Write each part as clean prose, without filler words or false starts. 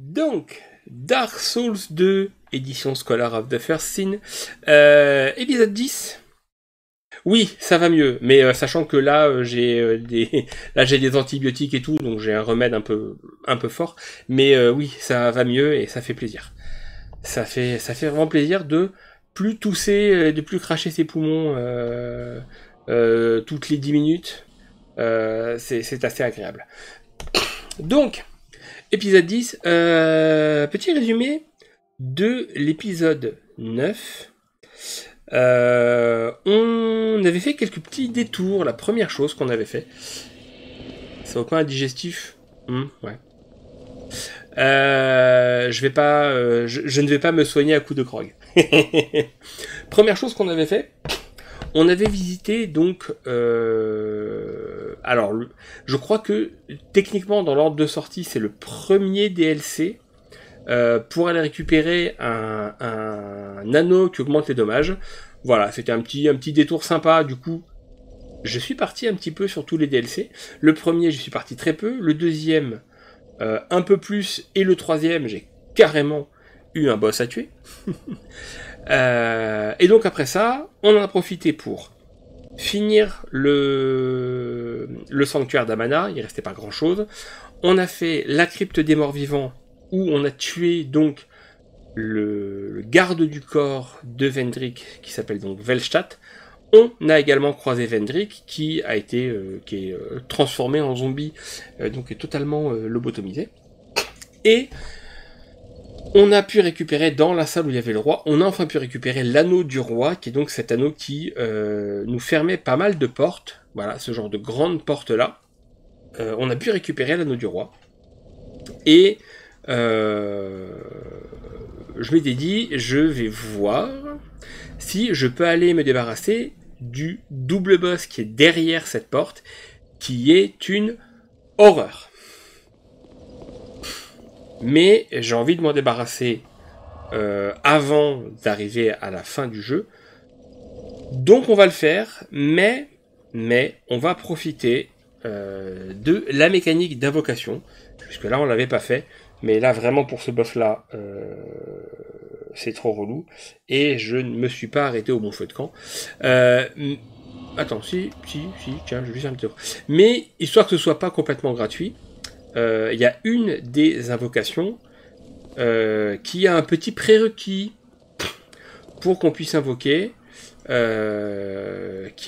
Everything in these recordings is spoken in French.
Donc, Dark Souls 2, édition Scholar of the First Sin, épisode 10. Oui, ça va mieux, mais sachant que là, j'ai des antibiotiques et tout, donc j'ai un remède un peu fort. Mais oui, ça va mieux et ça fait plaisir. Ça fait vraiment plaisir de plus tousser, de plus cracher ses poumons toutes les 10 minutes. C'est assez agréable. Donc, épisode 10, petit résumé de l'épisode 9. On avait fait quelques petits détours. La première chose qu'on avait fait, ça vaut pas un digestif. Ouais. Je ne vais pas me soigner à coups de grog. Première chose qu'on avait fait, on avait visité donc. Alors, je crois que techniquement, dans l'ordre de sortie, c'est le premier DLC pour aller récupérer un anneau qui augmente les dommages. Voilà, c'était un petit détour sympa. Du coup, je suis parti un petit peu sur tous les DLC. Le premier, je suis parti très peu. Le deuxième, un peu plus. Et le troisième, j'ai carrément eu un boss à tuer. Et donc après ça, on en a profité pour finir le sanctuaire d'Amana. Il restait pas grand chose. On a fait la crypte des morts vivants, où on a tué donc le garde du corps de Vendrick, qui s'appelle donc Velstadt. On a également croisé Vendrick, qui est transformé en zombie, donc est totalement lobotomisé. Et on a pu récupérer dans la salle où il y avait le roi, on a enfin pu récupérer l'anneau du roi, qui est donc cet anneau qui nous fermait pas mal de portes. Voilà, ce genre de grandes portes-là. On a pu récupérer l'anneau du roi. Et je m'étais dit, je vais voir si je peux aller me débarrasser du double boss qui est derrière cette porte, qui est une horreur. Mais j'ai envie de m'en débarrasser avant d'arriver à la fin du jeu. Donc on va le faire, mais on va profiter de la mécanique d'invocation, puisque là on l'avait pas fait. Mais là, vraiment, pour ce buff-là, c'est trop relou. Et je ne me suis pas arrêté au bon feu de camp. Attends, si, tiens, je vais juste un petit tour. Mais, histoire que ce soit pas complètement gratuit, il y a une des invocations qui a un petit prérequis pour qu'on puisse invoquer, qui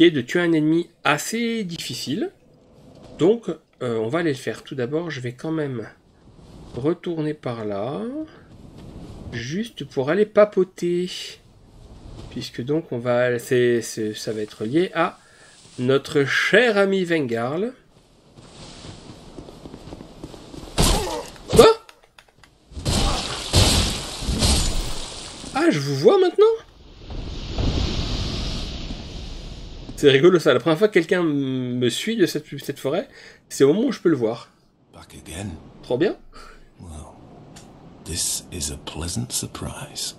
est de tuer un ennemi assez difficile. Donc, on va aller le faire. Tout d'abord, je vais quand même retourner par là, juste pour aller papoter, puisque donc on va, ça va être lié à notre cher ami Vengarl. Quoi? Ah, je vous vois maintenant? C'est rigolo ça, la première fois que quelqu'un me suit de cette forêt, c'est au moment où je peux le voir. Back again. Trop bien. Well, this is a pleasant surprise.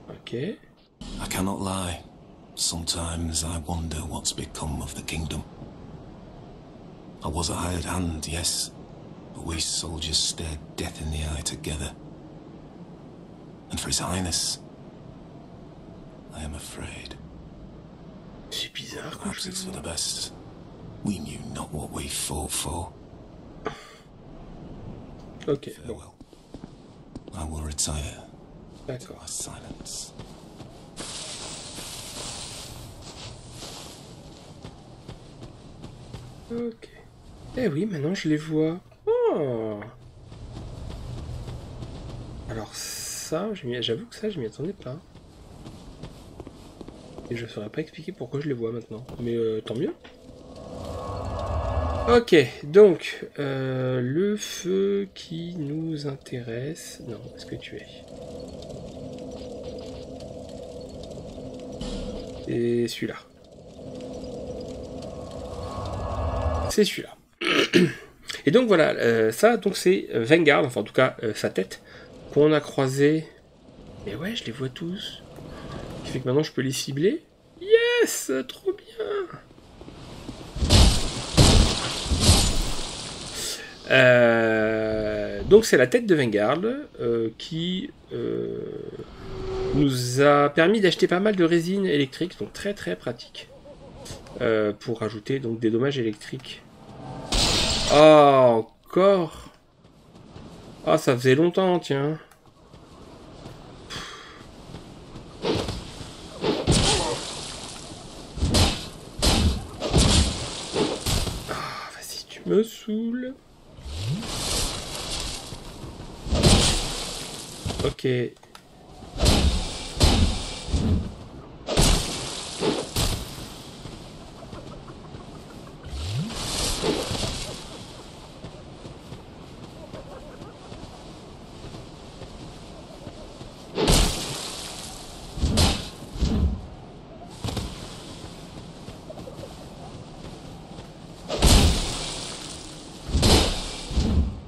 Ok. I cannot lie. Sometimes I wonder what's become of the kingdom. I was a hired hand, yes, but we soldiers stared death in the eye together. And for His Highness, I am afraid. C'est bizarre quand Perhaps it's for the best. We knew not what we fought for. Ok, bon. Farewell. I will retire. D'accord. My silence. Ok. Eh oui, maintenant je les vois. Oh. Alors ça, j'avoue que ça, je m'y attendais pas. Et je ne saurais pas expliquer pourquoi je les vois maintenant. Mais tant mieux. Ok, donc, le feu qui nous intéresse... Non, est-ce que tu es? Et celui-là. C'est celui-là. Et donc voilà, ça, donc c'est Vengarl, enfin en tout cas sa tête, qu'on a croisé. Mais ouais, je les vois tous. Ce qui fait que maintenant je peux les cibler. Yes, trop bien. Donc c'est la tête de Vengard qui nous a permis d'acheter pas mal de résine électrique, donc très très pratique. Pour rajouter donc des dommages électriques. Oh, encore. Ah, ça faisait longtemps, tiens. Ah, vas-y, tu me saoules. Ok.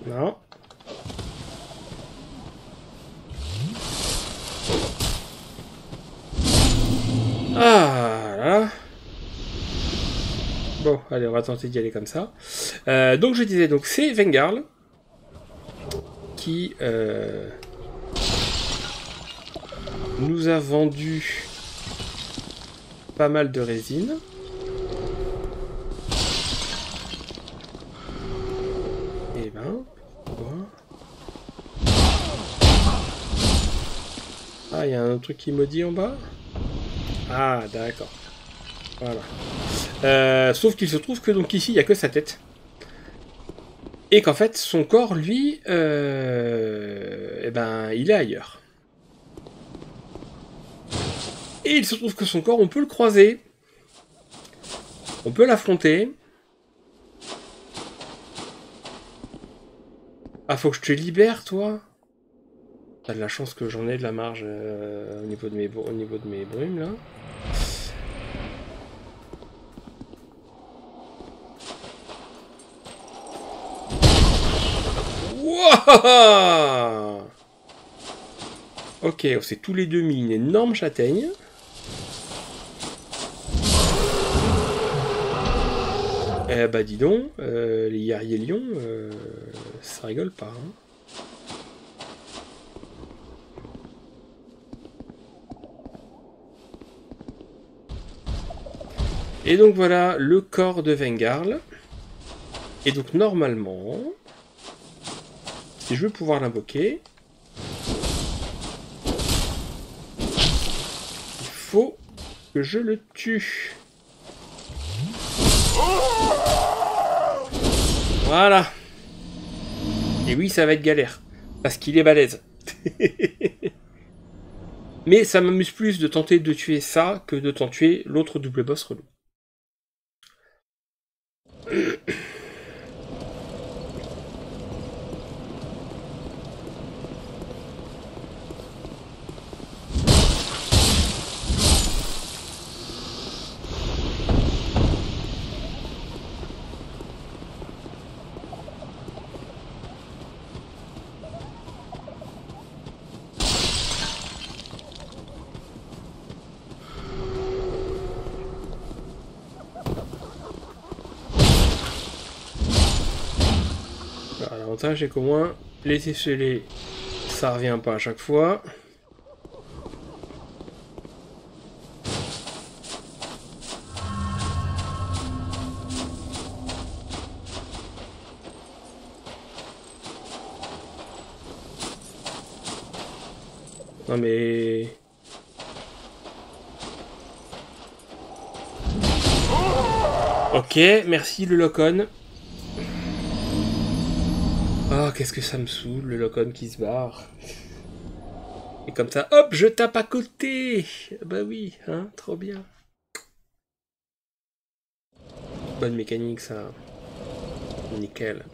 Non. Ah là. Bon, allez, on va tenter d'y aller comme ça. Donc je disais, donc c'est Vengard qui nous a vendu pas mal de résine. Et ben, pourquoi? Ah, il y a un autre truc qui maudit en bas. Ah, d'accord. Voilà. Sauf qu'il se trouve que donc ici, il n'y a que sa tête. Et qu'en fait, son corps, lui, eh ben, il est ailleurs. Et il se trouve que son corps, on peut le croiser. On peut l'affronter. Ah, faut que je te libère, toi. T'as de la chance que j'en ai de la marge au niveau de mes brumes, là. Wouah! Ok, on s'est tous les deux mis une énorme châtaigne. Eh bah dis donc, les guerriers lions, ça rigole pas. Hein. Et donc voilà le corps de Vengard. Et donc normalement, si je veux pouvoir l'invoquer, il faut que je le tue. Voilà. Et oui, ça va être galère. Parce qu'il est balèze. Mais ça m'amuse plus de tenter de tuer ça que de tenter tuer l'autre double boss relou. L'avantage c'est qu'au moins les esselés ça revient pas à chaque fois. Non mais... Ok, merci le lock-on. Oh, qu'est-ce que ça me saoule, le lock-on qui se barre. Et comme ça, hop, je tape à côté. Bah oui, hein, trop bien. Bonne mécanique, ça. Nickel.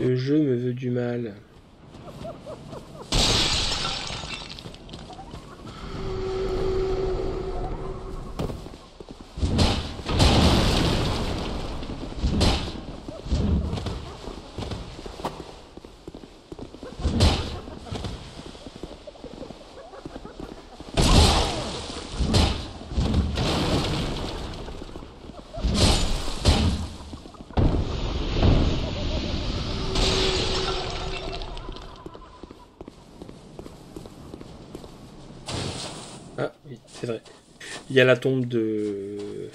Le jeu me veut du mal. c'est vrai. Il y a la tombe de...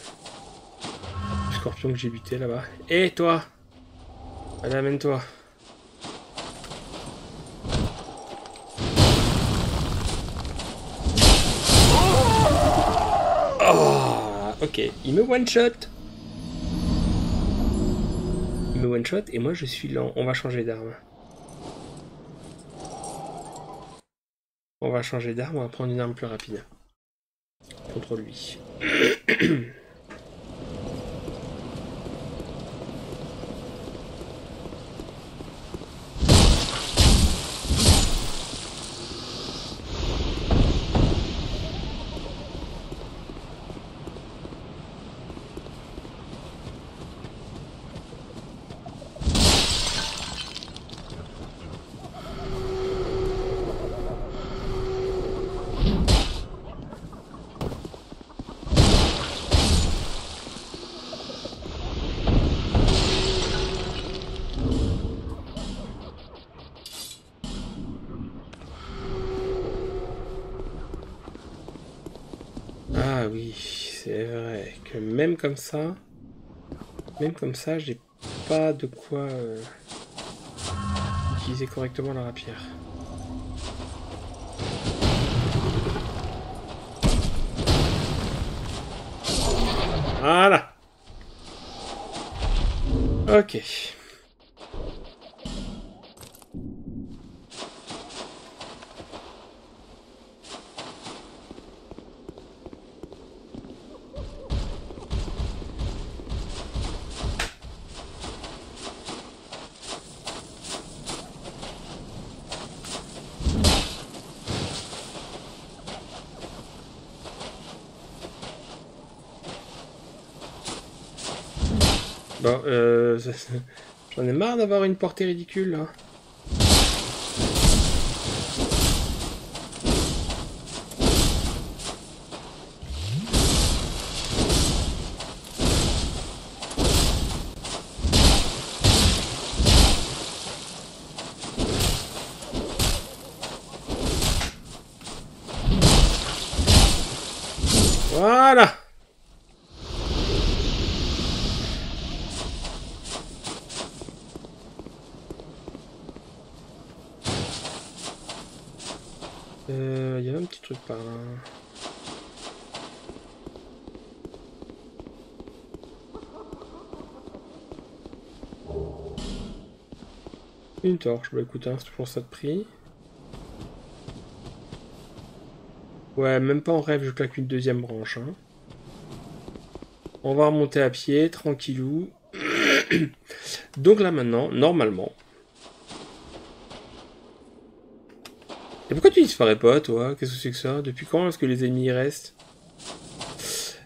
du scorpion que j'ai buté là-bas. Et toi? Allez, amène-toi. Oh, ok, il me one-shot. Il me one-shot et moi je suis lent. On va changer d'arme. On va changer d'arme, on va prendre une arme plus rapide. Contre lui. Ah oui, c'est vrai que même comme ça, j'ai pas de quoi utiliser correctement la rapière. Voilà. Ok. Bon, j'en ai marre d'avoir une portée ridicule, là. Voilà. Il y avait un petit truc par là. Une torche, bah écoute, hein, c'est toujours ça de prix. Ouais, même pas en rêve, je claque une deuxième branche. Hein. On va remonter à pied, tranquillou. Donc là maintenant, normalement... Et pourquoi tu disparais pas, toi? Qu'est-ce que c'est que ça? Depuis quand est-ce que les ennemis y restent?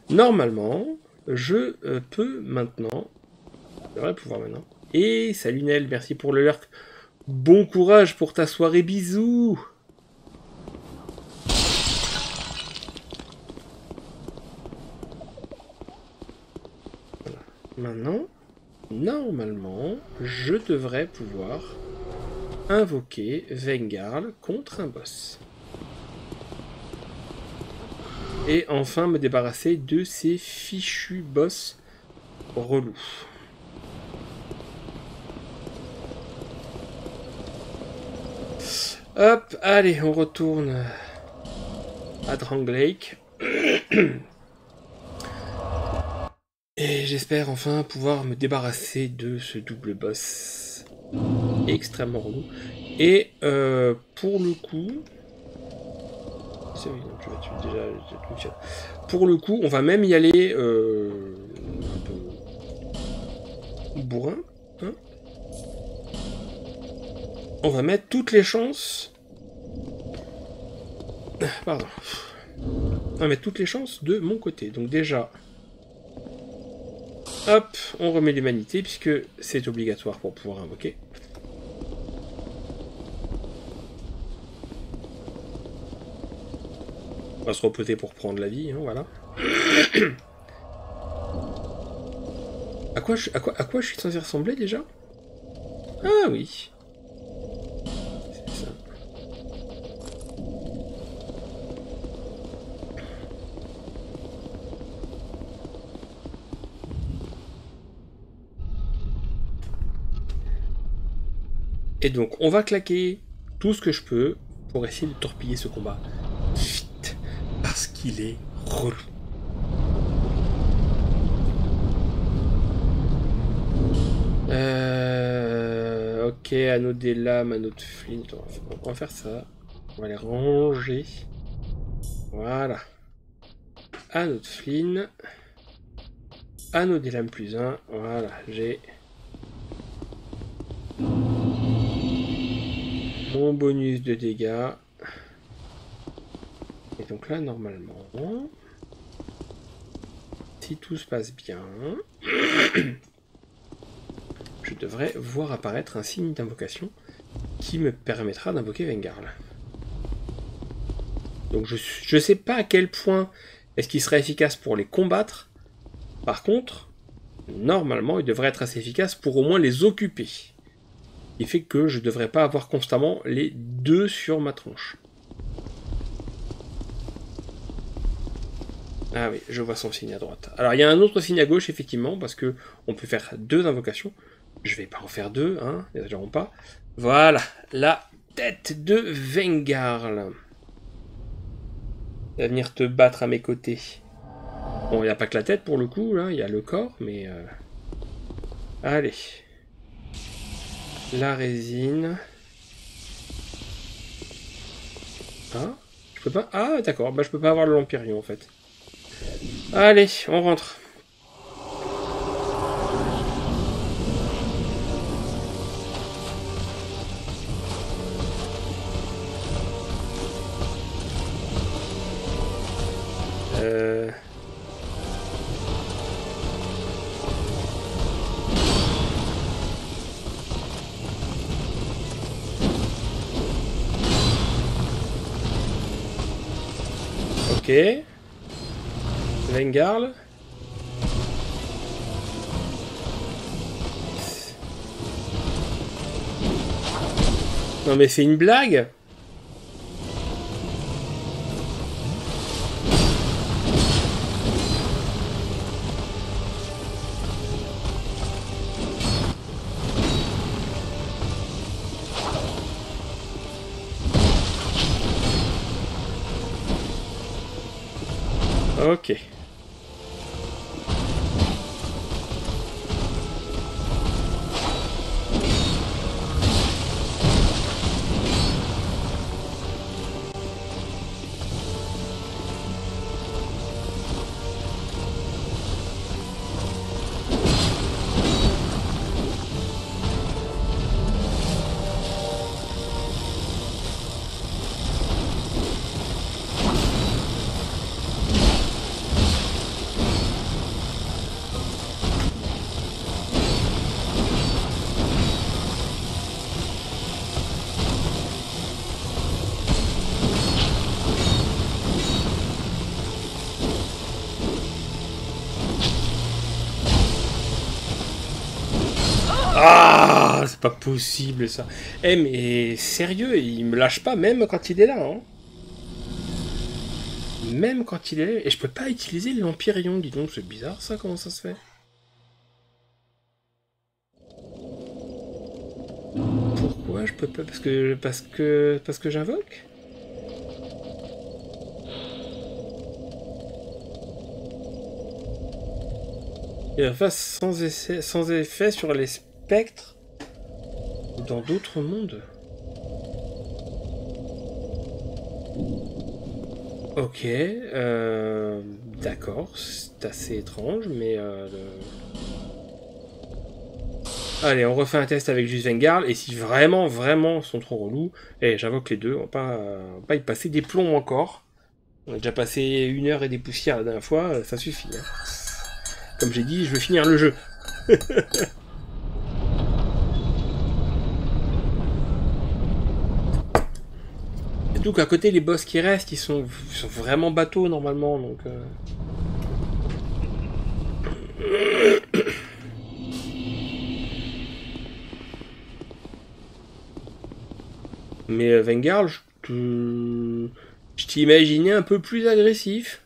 Normalement, je peux maintenant... Je devrais pouvoir maintenant. Et salut Nel, merci pour le lurk. Bon courage pour ta soirée, bisous. Voilà. Maintenant, normalement, je devrais pouvoir invoquer Vengarl contre un boss. Et enfin me débarrasser de ces fichus boss relous. Hop, allez, on retourne à Drangleic. Et j'espère enfin pouvoir me débarrasser de ce double boss extrêmement relou. Et pour le coup... Pour le coup, on va même y aller un peu bourrin. Hein, on va mettre toutes les chances... Pardon. On va mettre toutes les chances de mon côté. Donc déjà... Hop, on remet l'humanité, puisque c'est obligatoire pour pouvoir invoquer. On va se reposer pour prendre la vie, hein, voilà. À quoi je suis censé ressembler déjà? Ah oui. C'est ça. Et donc, on va claquer tout ce que je peux pour essayer de torpiller ce combat. Vite, parce qu'il est relou. Ok, anneau des lames, anneau de flint. On va faire ça. On va les ranger. Voilà. Anneau de flint. Anneau des lames plus 1. Voilà, j'ai mon bonus de dégâts. Et donc là, normalement, si tout se passe bien, je devrais voir apparaître un signe d'invocation qui me permettra d'invoquer Vengarl. Donc je sais pas à quel point est-ce qu'il serait efficace pour les combattre. Par contre, normalement, il devrait être assez efficace pour au moins les occuper. Ce qui fait que je ne devrais pas avoir constamment les deux sur ma tronche. Ah oui, je vois son signe à droite. Alors, il y a un autre signe à gauche, effectivement, parce que on peut faire 2 invocations. Je vais pas en faire 2, hein, n'exagérons pas. Voilà, la tête de Vengarl. Il va venir te battre à mes côtés. Bon, il n'y a pas que la tête pour le coup, là, il y a le corps, mais... Allez. La résine. Ah, je peux pas... Ah, d'accord, bah je peux pas avoir le Lampyrion, en fait. Allez, on rentre. Ok. Vengarl. Non mais c'est une blague. Ok. Ah, c'est pas possible ça. Eh mais sérieux, il me lâche pas même quand il est là, hein. Même quand il est là. Et je peux pas utiliser l'Empyrion, dis donc, c'est bizarre ça, comment ça se fait? Pourquoi je peux pas? Parce que j'invoque? Il va sans effet sur les spectres dans d'autres mondes. Ok, d'accord, c'est assez étrange, mais... Allez, on refait un test avec juste Vengarl, et si vraiment, vraiment sont trop relous, et j'invoque les deux, on va pas y passer des plombs encore. On a déjà passé 1 heure et des poussières la dernière fois, ça suffit. Hein. Comme j'ai dit, je veux finir le jeu. Surtout qu'à côté, les boss qui restent, ils sont vraiment bateaux normalement, donc... Mais Vengarl, je t'imaginais un peu plus agressif.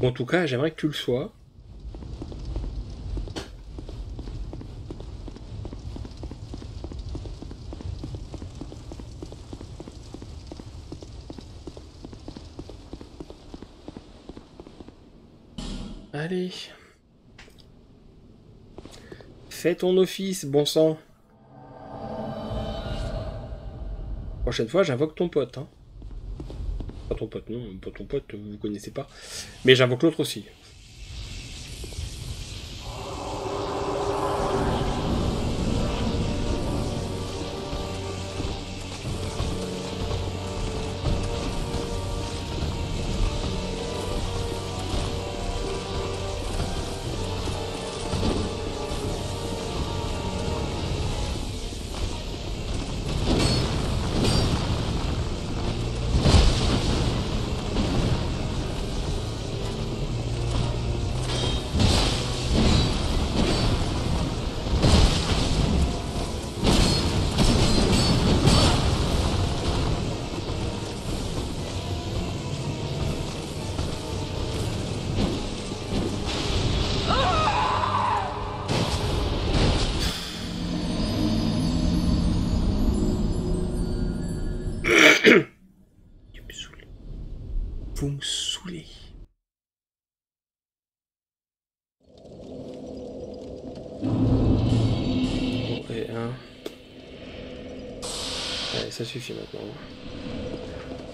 Ou en tout cas, j'aimerais que tu le sois. Allez. Fais ton office, bon sang. Prochaine fois, j'invoque ton pote. Hein. Pas ton pote, non. Pas ton pote, vous connaissez pas. Mais j'invoque l'autre aussi. Vous me saoulez. Bon, et un. Allez, ça suffit maintenant.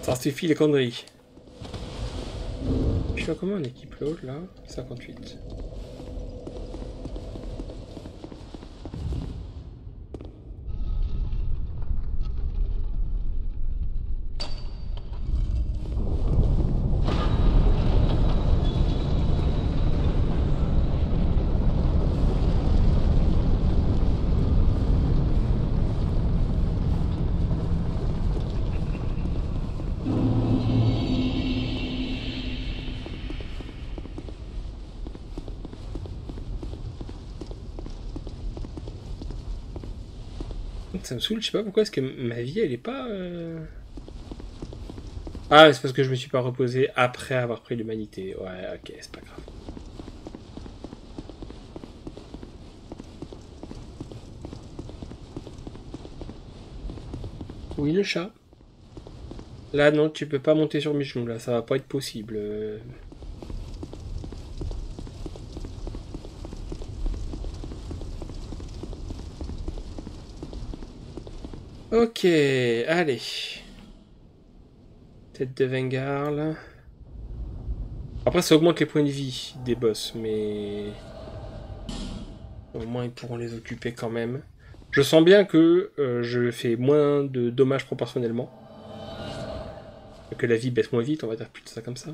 Ça suffit les conneries. Je suis à combien en équipe l'autre là? 58. Ça me saoule, je sais pas pourquoi, est-ce que ma vie elle est pas... Ah, c'est parce que je me suis pas reposé après avoir pris l'humanité. Ouais, ok, c'est pas grave. Oui, le chat. Là, non, tu peux pas monter sur mes genoux, là, ça va pas être possible. Ok, allez. Tête de Vengar, là. Après, ça augmente les points de vie des boss, mais... Au moins, ils pourront les occuper quand même. Je sens bien que je fais moins de dommages proportionnellement. Que la vie baisse moins vite, on va dire plutôt ça comme ça.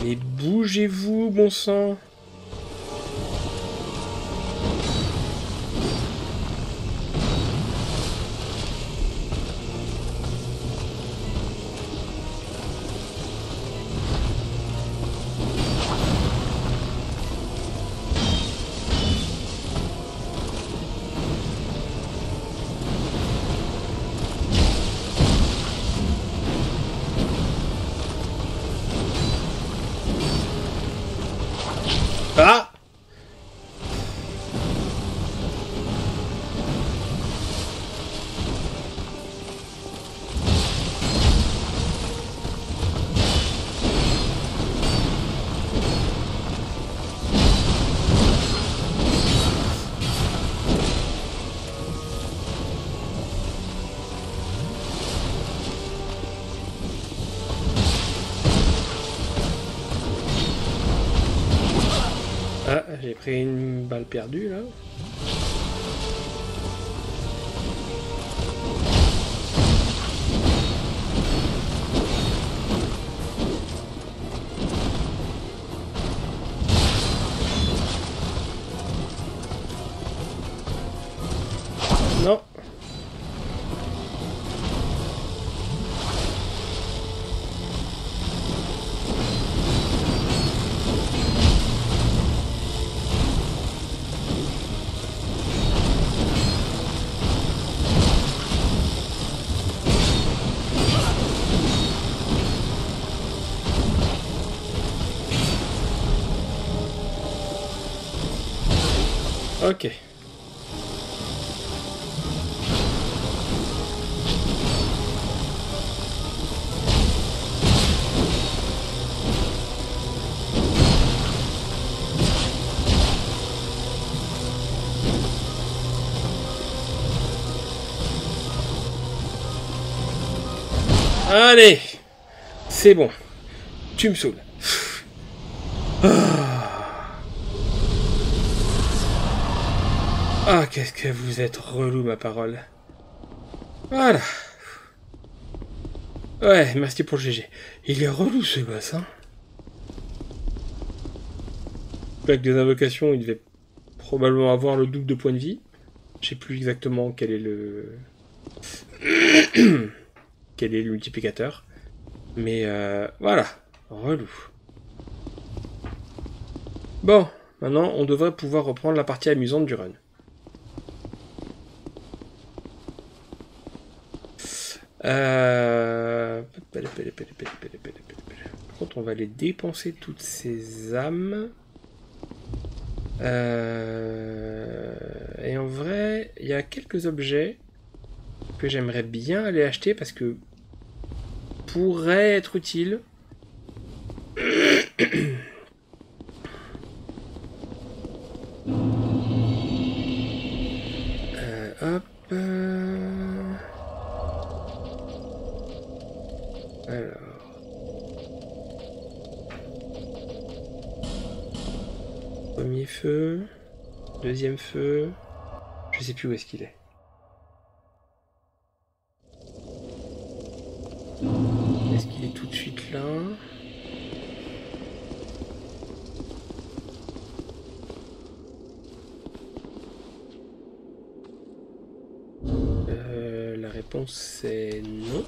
Mais bougez-vous, bon sang! Ah! Ah, j'ai pris une balle perdue là. Non. Ok. Allez, c'est bon. Tu me saoules. Ah, qu'est-ce que vous êtes relou, ma parole. Voilà. Ouais, merci pour le GG. Il est relou, ce boss, hein. Avec des invocations, il devait probablement avoir le double de points de vie. Je sais plus exactement quel est le... quel est le multiplicateur. Mais voilà, relou. Bon, maintenant on devrait pouvoir reprendre la partie amusante du run. Par contre, on va aller dépenser toutes ces âmes. Et en vrai, il y a quelques objets que j'aimerais bien aller acheter parce que pourraient être utiles. Hop. Alors. Premier feu. Deuxième feu. Je sais plus où est-ce qu'il est. Est-ce qu'il est tout de suite là? La réponse c'est non.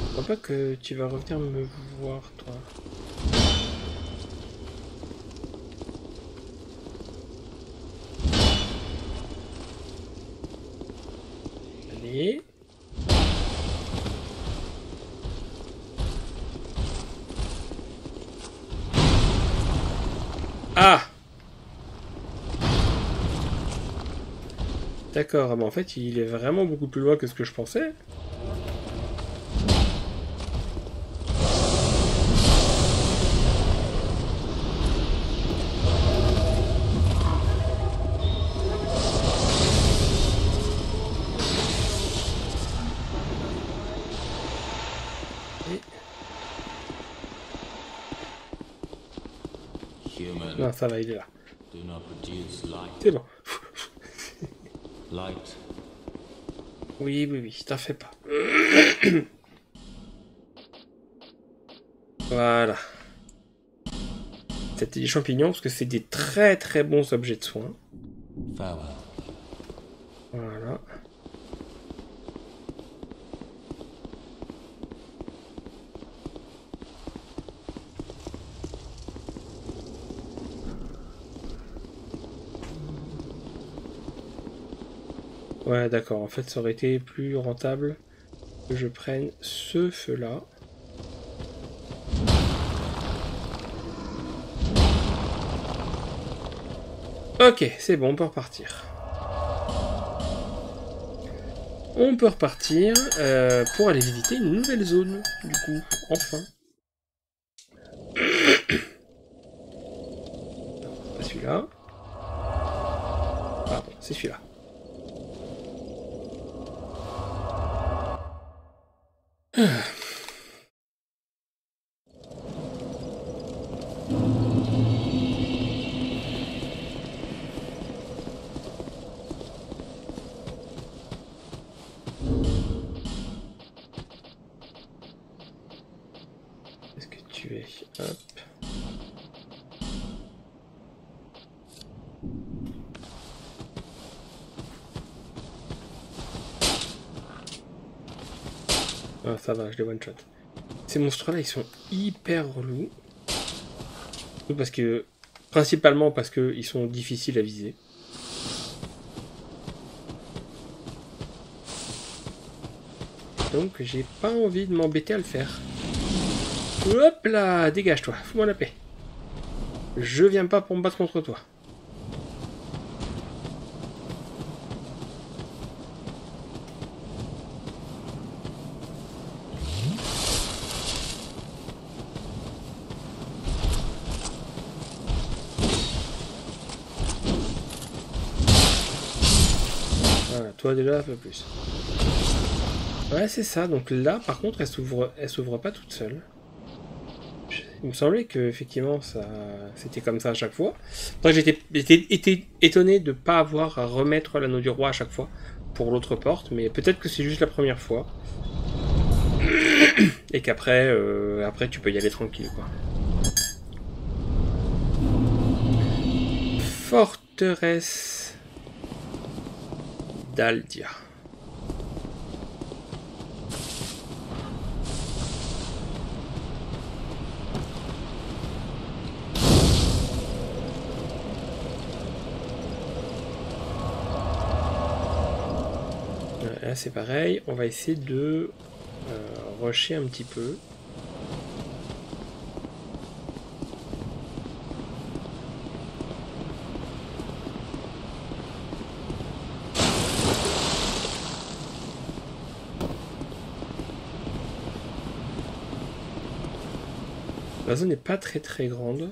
Je crois pas que tu vas revenir me voir, toi. Allez. Ah! D'accord, ah bah en fait il est vraiment beaucoup plus loin que ce que je pensais. Non, ça va, il est là. C'est bon. Oui, oui, oui, t'en fais pas. Voilà. C'était des champignons parce que c'est des très très bons objets de soins. Voilà. Ouais, d'accord. En fait, ça aurait été plus rentable que je prenne ce feu-là. Ok, c'est bon, on peut repartir. On peut repartir pour aller visiter une nouvelle zone, du coup, enfin. Pas celui-là. Pardon, c'est celui-là. Est-ce que tu es... Hop. Ah, ça va, je les one-shot. Ces monstres-là, ils sont hyper relous. Parce que, principalement parce qu'ils sont difficiles à viser. Donc j'ai pas envie de m'embêter à le faire. Hop là, dégage-toi, fous-moi la paix. Je viens pas pour me battre contre toi. Voilà, toi déjà un peu plus. Ouais, c'est ça. Donc là, par contre, elle s'ouvre pas toute seule. Il me semblait que effectivement, c'était comme ça à chaque fois. Donc j'étais étonné de ne pas avoir à remettre l'anneau du roi à chaque fois pour l'autre porte, mais peut-être que c'est juste la première fois. Et qu'après, après, tu peux y aller tranquille, quoi. Forteresse d'Aldia. Là c'est pareil, on va essayer de rusher un petit peu. La zone n'est pas très grande.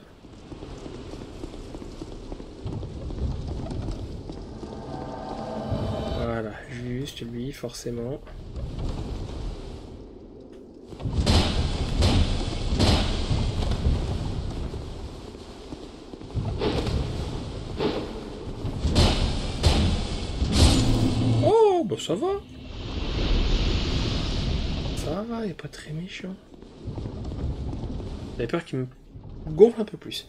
Voilà, juste lui, forcément. Oh, bah ça va. Ça va, il n'est pas très méchant. J'avais peur qu'il me gonfle un peu plus.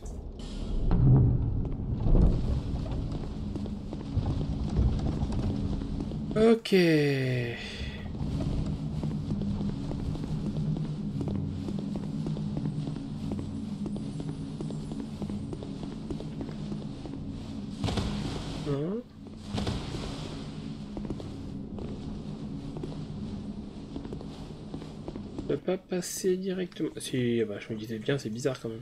Ok. Je peux pas passer directement. Si, bah, je me disais bien, c'est bizarre quand même.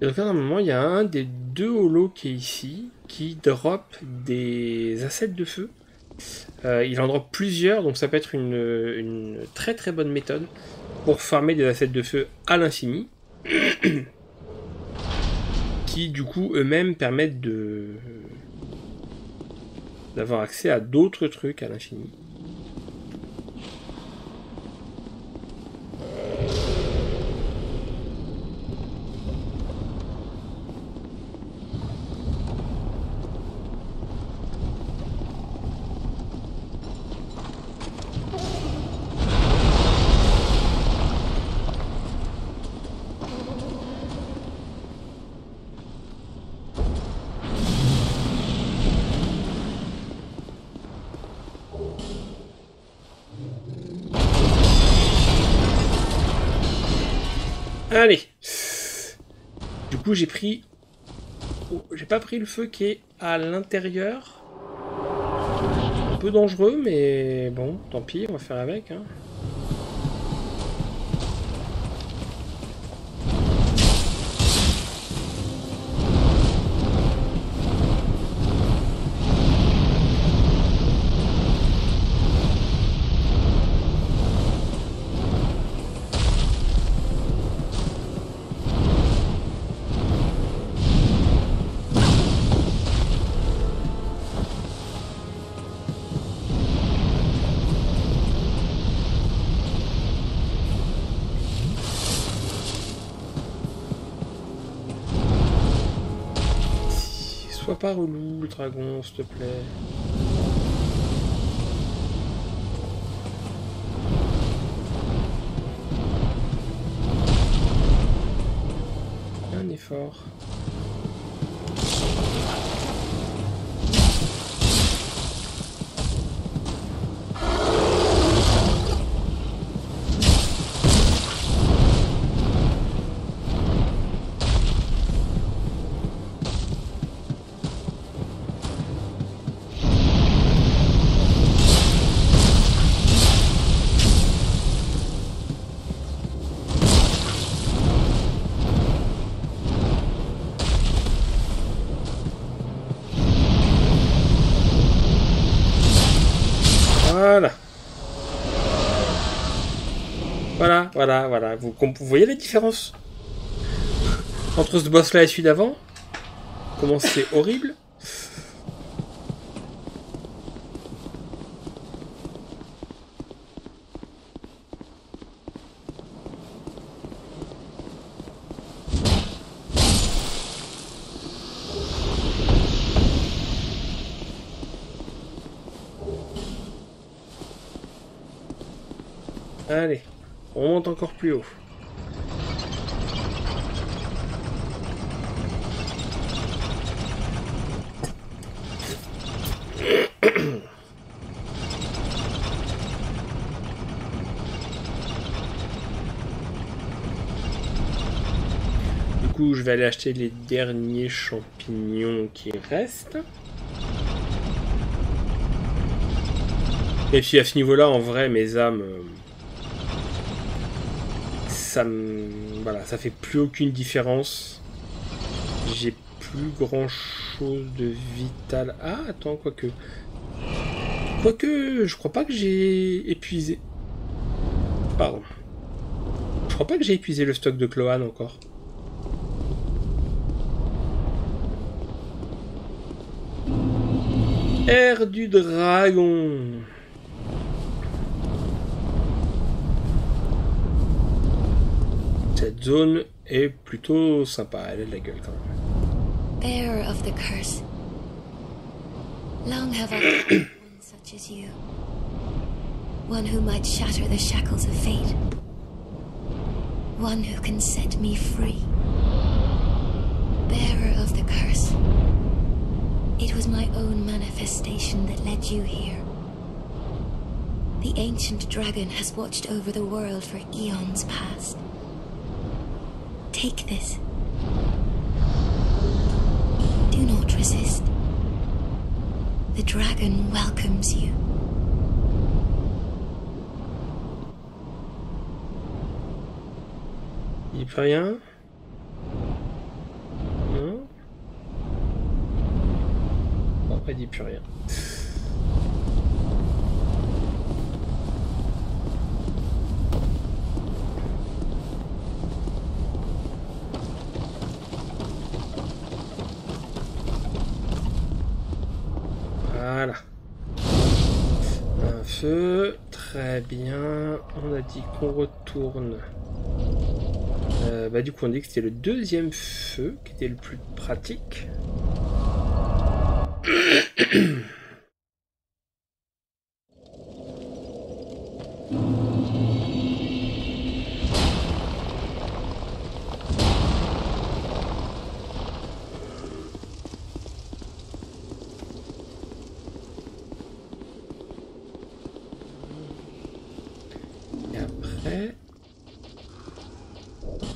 Et donc là, normalement, il y a un des deux holos qui est ici, qui drop des assets de feu. Il en drop plusieurs, donc ça peut être une très bonne méthode pour farmer des assets de feu à l'infini. Qui, du coup, eux-mêmes permettent d'avoir accès à d'autres trucs à l'infini. Allez. Du coup, j'ai pris... Oh, j'ai pas pris le feu qui est à l'intérieur. Un peu dangereux, mais bon, tant pis, on va faire avec. Hein. Sois pas relou, le dragon, s'il te plaît. est fort. Voilà. Vous voyez la différence entre ce boss-là et celui d'avant? Comment c'est horrible? Allez, on monte encore plus haut. Du coup, je vais aller acheter les derniers champignons qui restent. Et puis à ce niveau-là, en vrai, mes âmes... Voilà, ça fait plus aucune différence. J'ai plus grand chose de vital. Ah, attends, quoique, je crois pas que j'ai épuisé. Pardon. Je crois pas que j'ai épuisé le stock de Cloan encore. Air du dragon. Cette zone est plutôt sympa, elle a de la gueule quand même. Bearer of the curse. Long have I known one such as you. One who might shatter the shackles of fate. One who can set me free. Bearer of the curse. It was my own manifestation that led you here. The ancient dragon has watched over the world for eons past. Take this. Do not resist. The dragon welcomes you. Il n'y a plus rien? Non? Non, il dit plus rien. Voilà. Un feu. Très bien. On a dit qu'on retourne. Du coup, on dit que c'était le deuxième feu qui était le plus pratique. Et après...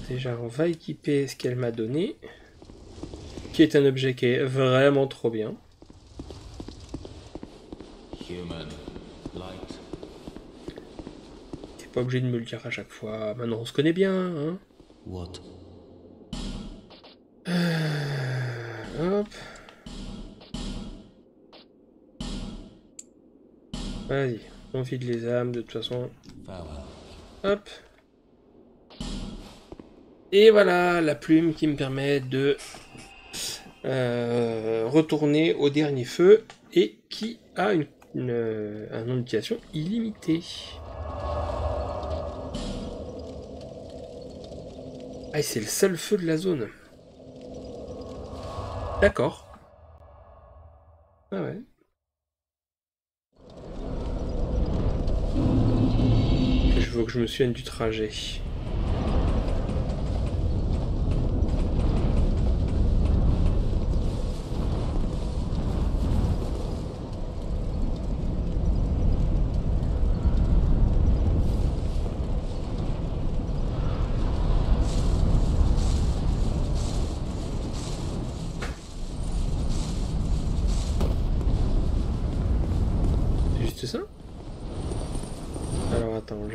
Déjà, on va équiper ce qu'elle m'a donné, qui est un objet qui est vraiment trop bien. T'es pas obligé de me le dire à chaque fois. Maintenant, on se connaît bien, hein. What? Hop. Vas-y, on vide les âmes de toute façon. Hop. Et voilà la plume qui me permet de retourner au dernier feu et qui a un nombre d'utilisation illimité. Ah, c'est le seul feu de la zone. D'accord. Ah ouais. Je veux que je me souvienne du trajet.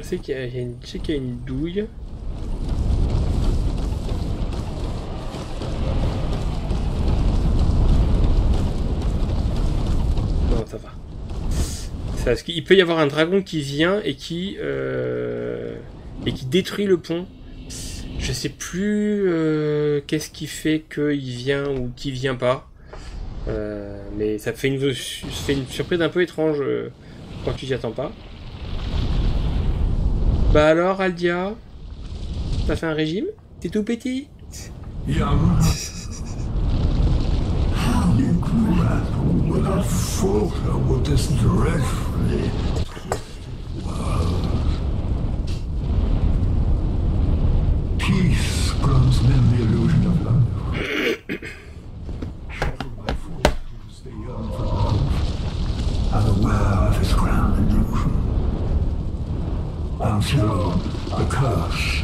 sais qu'il y a une douille. Non, ça va. C'est parce qu'il peut y avoir un dragon qui vient et qui détruit le pont. Je sais plus qu'est-ce qui fait qu'il vient ou qu'il vient pas. Mais ça fait une surprise un peu étrange quand tu t'y attends pas. Bah alors, Aldia, t'as fait un régime? T'es tout petit? Young, how you grapple without falter with this dreadfully peace grows in the illusion of life. My forces the yearn for love, unaware of its grand illusion. Until the curse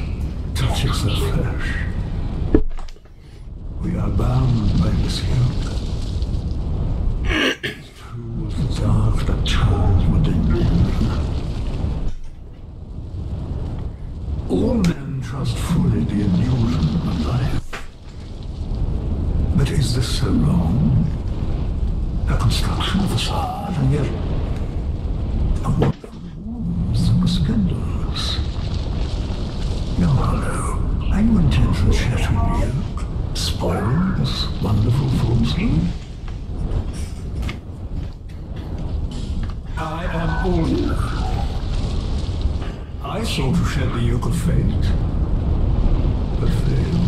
touches their flesh. We are bound by this yoke. It's true as the dark that turns within men. All men trust fully the illusion of life. But is this so wrong? A construction of facade, and yet a wonderful warmth and scandalous. Young Harlow, are you intent on shattering the yoke? Spoiling this wonderful falsehood? I am old. I sought to shed the yoke of fate, but failed.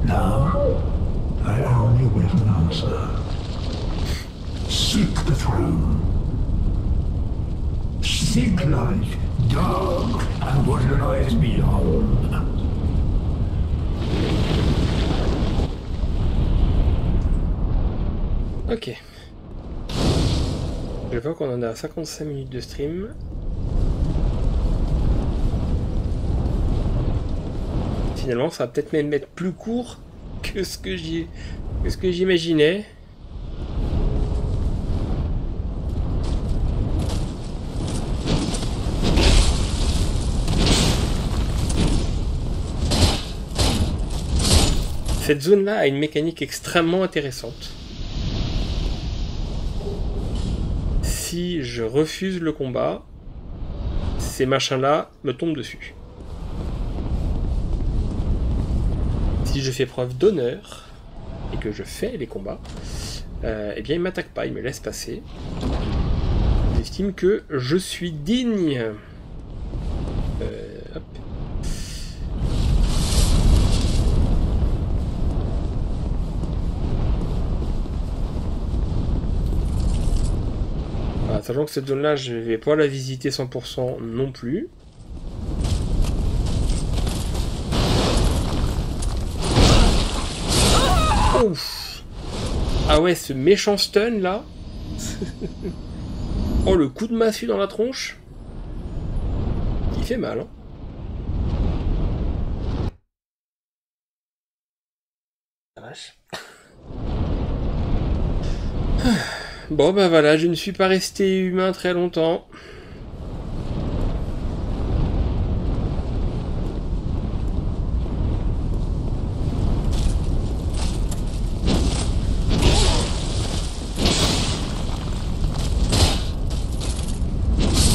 Now, I only wait an answer. Seek the throne. Seek light, dark, and what lies beyond. Ok. Je vois qu'on en a à 55 minutes de stream. Finalement, ça va peut-être même être plus court que ce que j'imaginais. Cette zone-là a une mécanique extrêmement intéressante. Si je refuse le combat, ces machins-là me tombent dessus. Si je fais preuve d'honneur et que je fais les combats, eh bien ils m'attaquent pas, ils me laissent passer. J'estime que je suis digne. Hop. Voilà, sachant que cette zone-là, je vais pas la visiter 100% non plus. Ouf. Ah ouais, ce méchant stun là. Oh, le coup de massue dans la tronche. Il fait mal, hein. La vache. Bon, bah voilà, je ne suis pas resté humain très longtemps.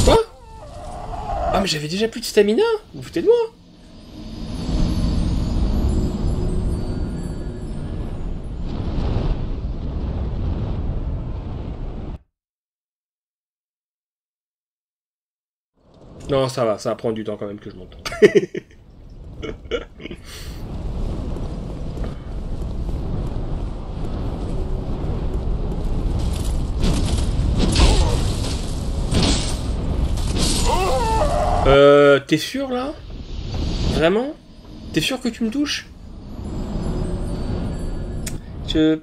Quoi? Ah, mais j'avais déjà plus de stamina? Vous foutez de moi? Non, ça va prendre du temps quand même que je monte. T'es sûr là? Vraiment? T'es sûr que tu me touches? Je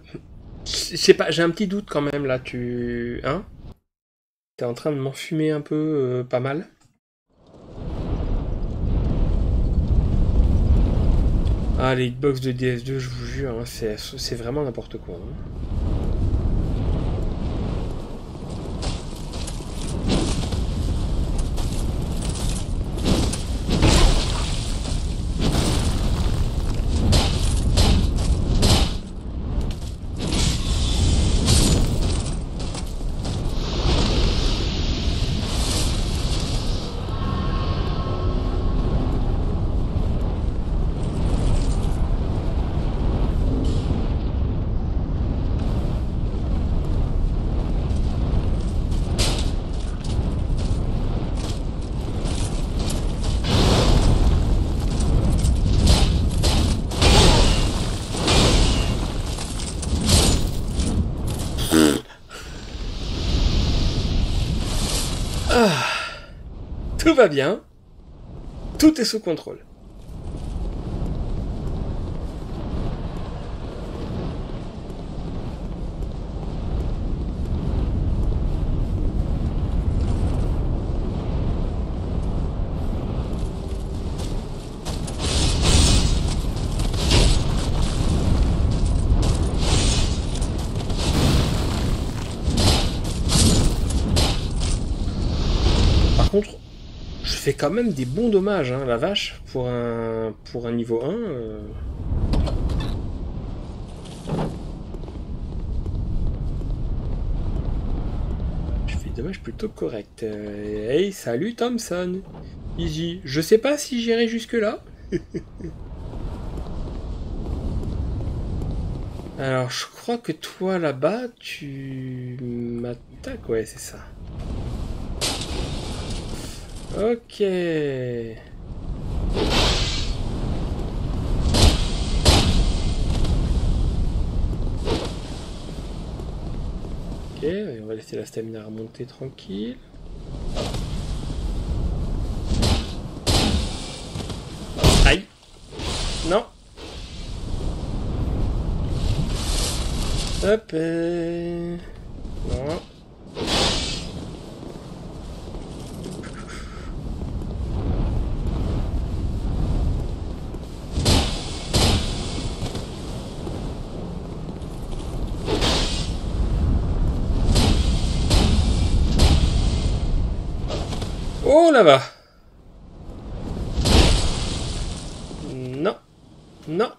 sais pas, j'ai un petit doute quand même là, hein? T'es en train de m'enfumer un peu, pas mal. Ah, les hitbox de DS2, je vous jure, hein, c'est vraiment n'importe quoi. Hein. Tout va bien. Tout est sous contrôle. Par contre, je fais quand même des bons dommages, hein, la vache, pour un niveau 1. Je fais des dommages plutôt corrects. Hey, salut Thompson. Easy. Je sais pas si j'irai jusque-là. Alors, je crois que toi, là-bas, tu m'attaques. Ouais, c'est ça. Ok. Ok, on va laisser la stamina remonter tranquille. Aïe. Non. Hop. Non. Oh là-bas. Non. Non.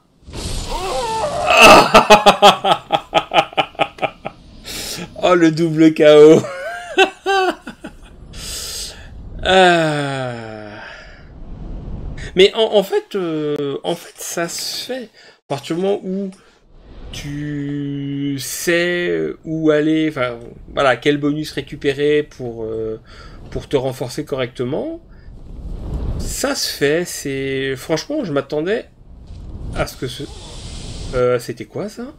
Oh, le double KO. Mais en fait, ça se fait. À partir du moment où tu sais où aller, enfin, voilà, quel bonus récupérer pour te renforcer correctement, ça se fait. C'est franchement, je m'attendais à ce que ce... c'était quoi ça?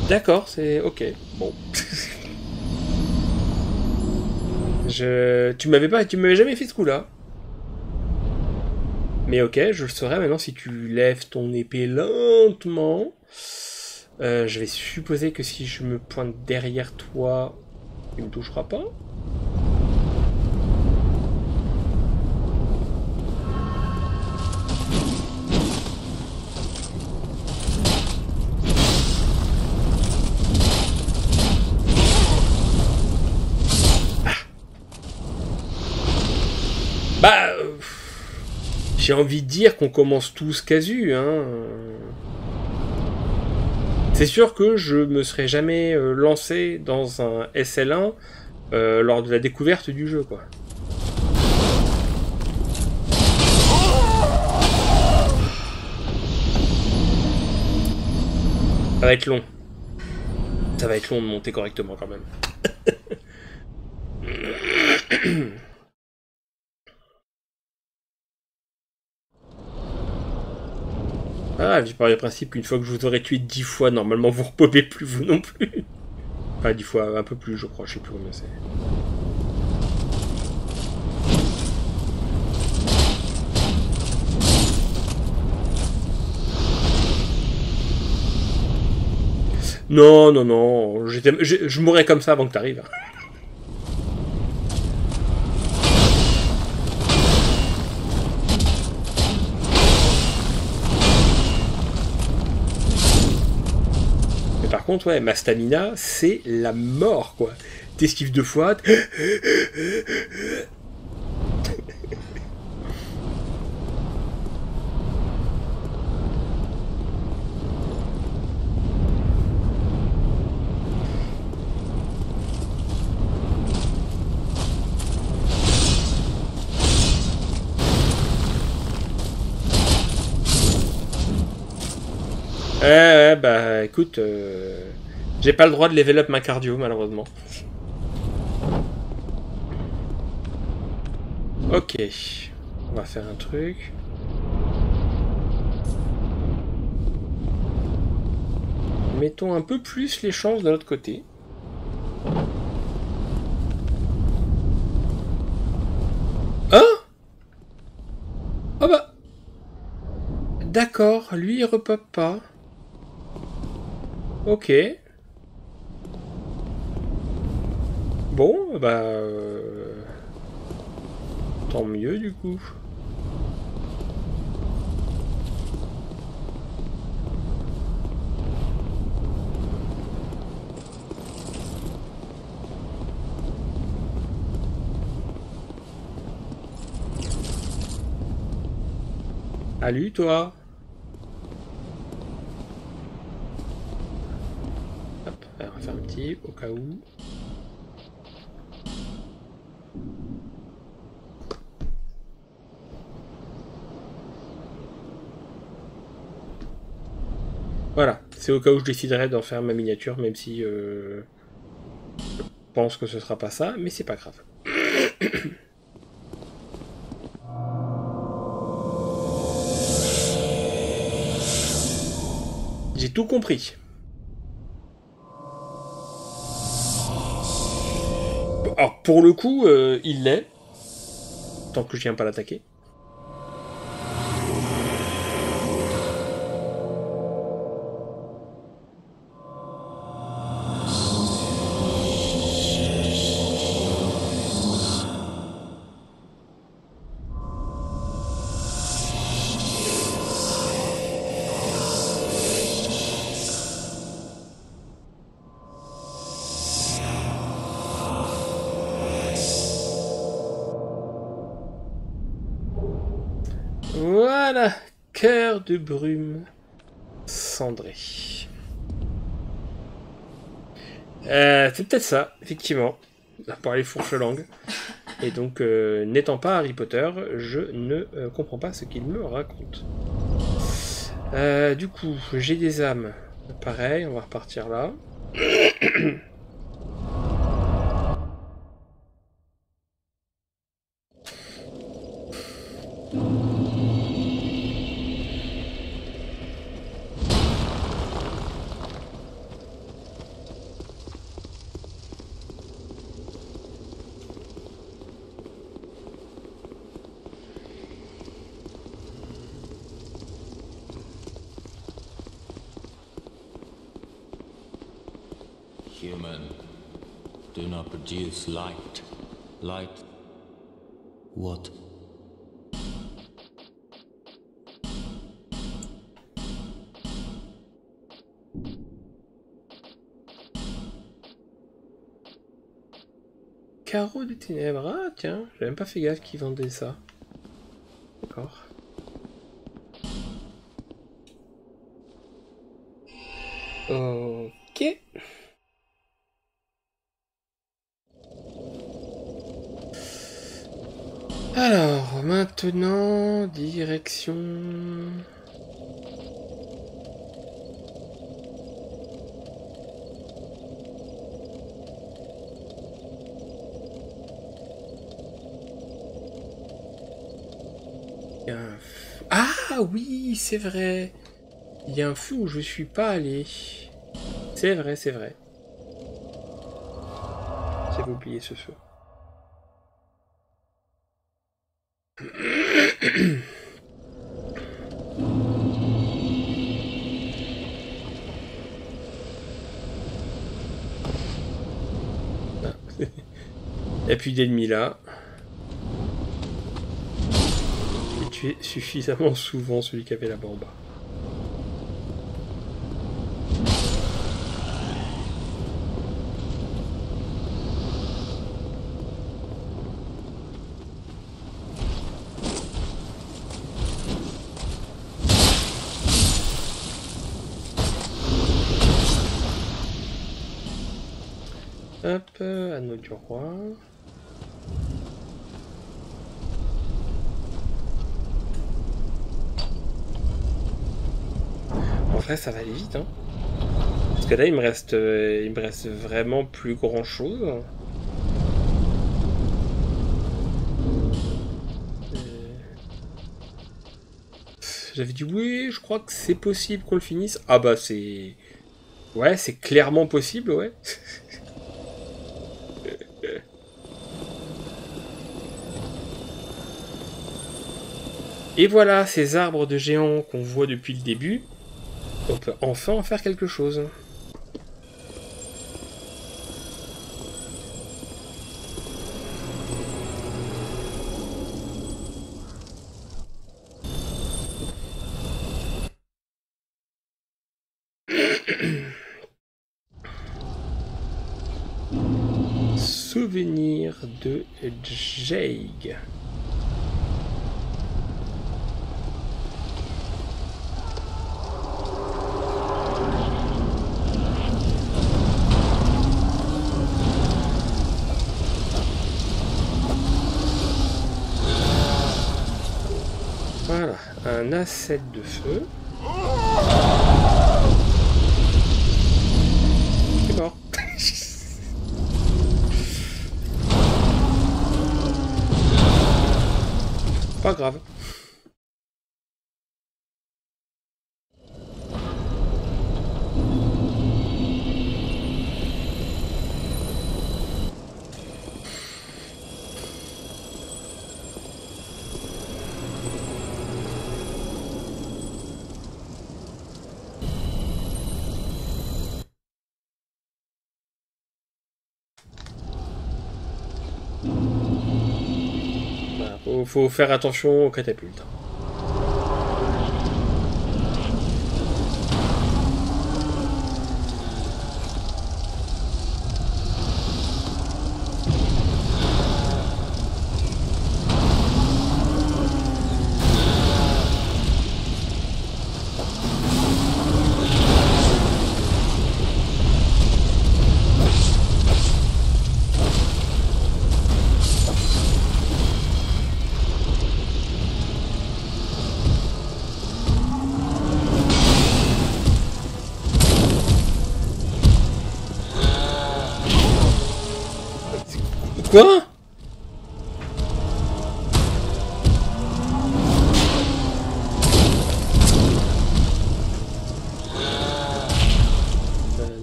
D'accord, c'est ok. Bon. Tu m'avais jamais fait ce coup-là. Mais ok, je le saurai maintenant si tu lèves ton épée lentement. Je vais supposer que si je me pointe derrière toi, il me touchera pas. Bah, j'ai envie de dire qu'on commence tous casu, hein. C'est sûr que je me serais jamais lancé dans un SL1 lors de la découverte du jeu, quoi. Ça va être long. Ça va être long de monter correctement quand même. Ah, j'ai parlé du principe qu'une fois que je vous aurais tué 10 fois, normalement vous repopez plus vous non plus. Enfin 10 fois, un peu plus je crois, je sais plus combien c'est. Non, non, non, je mourrais comme ça avant que t'arrives. Par contre, ouais, ma stamina, c'est la mort, quoi. T'esquives 2 fois. Bah écoute, j'ai pas le droit de level up ma cardio malheureusement. Ok, on va faire un truc. Mettons un peu plus les chances de l'autre côté. Oh bah. D'accord, lui il repop pas. Ok. Bon, bah... tant mieux du coup. Salut toi. Hop, on va faire un petit au cas où. Voilà, c'est au cas où je déciderai d'en faire ma miniature, même si je pense que ce sera pas ça, mais c'est pas grave. J'ai tout compris. Alors pour le coup, il l'est, tant que je viens pas l'attaquer. Voilà, cœur de brume cendré. C'est peut-être ça, effectivement. À part les fourches-langues. Et donc, n'étant pas Harry Potter, je ne comprends pas ce qu'il me raconte. Du coup, j'ai des âmes. Pareil, on va repartir là. Human, do not produce light. Light. What? Carreau des ténèbres. Ah tiens, j'ai même pas fait gaffe qu'ils vendaient ça. D'accord. Ok. Alors, maintenant, direction... Ah oui, c'est vrai. Il y a un feu où je suis pas allé. C'est vrai, c'est vrai. J'avais oublié ce feu. Il n'y a plus d'ennemis là. J'ai tué suffisamment souvent celui qui avait la bombe. Hop, anneau du roi. En vrai, ça va aller vite, hein. Parce que là, il me reste vraiment plus grand chose. J'avais dit oui, je crois que c'est possible qu'on le finisse. Ah bah c'est... Ouais, c'est clairement possible, ouais. Et voilà, ces arbres de géants qu'on voit depuis le début, on peut enfin en faire quelque chose. Souvenir de Jake. Voilà, un asset de feu. C'est mort. Pas grave. Voilà, faut faire attention aux catapultes. Quoi?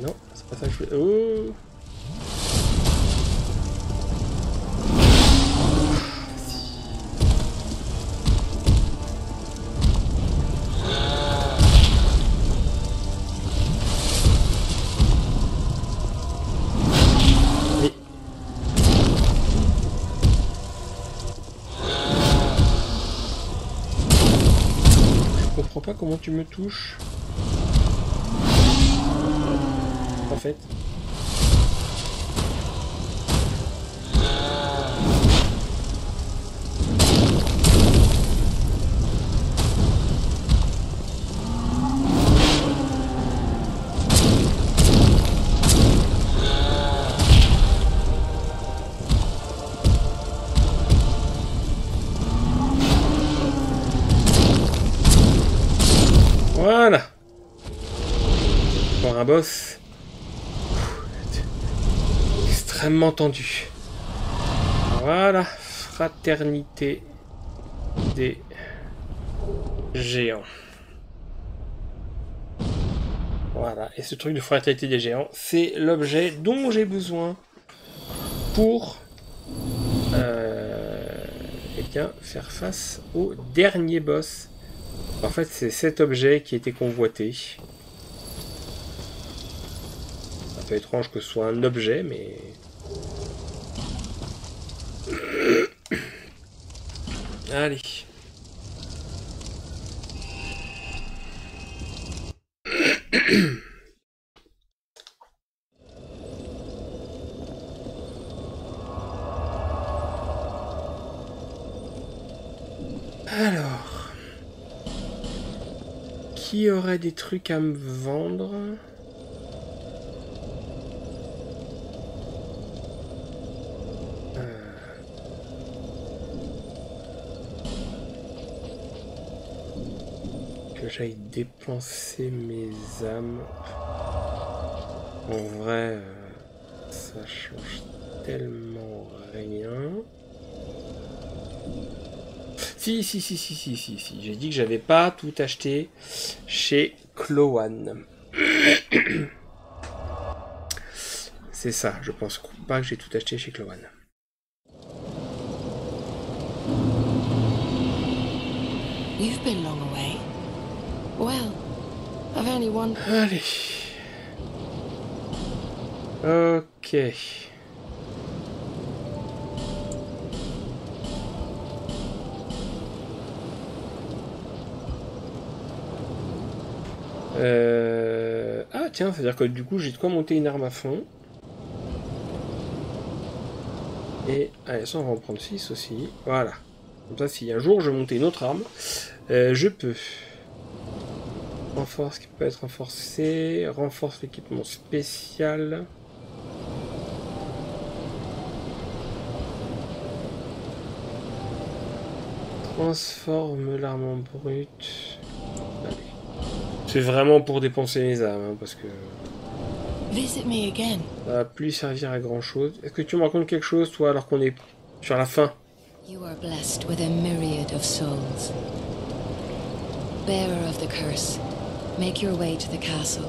Non, c'est pas ça que je voulais... Oh. Je comprends pas comment tu me touches. En fait. Voilà. Encore un boss. Extrêmement tendu. Voilà. Fraternité des géants. Voilà. Et ce truc de fraternité des géants, c'est l'objet dont j'ai besoin pour eh bien, faire face au dernier boss. En fait, c'est cet objet qui était convoité. C'est un peu étrange que ce soit un objet, mais... Allez. Alors... Qui aurait des trucs à me vendre? Que j'aille dépenser mes âmes. En vrai, ça change tellement rien. Si. J'ai dit que j'avais pas tout acheté chez Klowan. C'est ça, je pense pas que j'ai tout acheté chez Klowan. You've been long away. Well, I've only one. Allez. Ok. Ah tiens, c'est-à-dire que du coup j'ai de quoi monter une arme à fond. Et allez, ça on va en prendre 6 aussi. Voilà. Comme ça, si un jour je montais une autre arme, je peux. Renforce qui peut être renforcé. Renforce l'équipement spécial. Transforme l'arme en brute. Allez. C'est vraiment pour dépenser les âmes, hein, parce que Visit me again. ça va plus servir à grand chose. Est-ce que tu me racontes quelque chose, toi, alors qu'on est sur la fin? You are blessed with a myriad of souls. Bearer of the curse, make your way to the castle.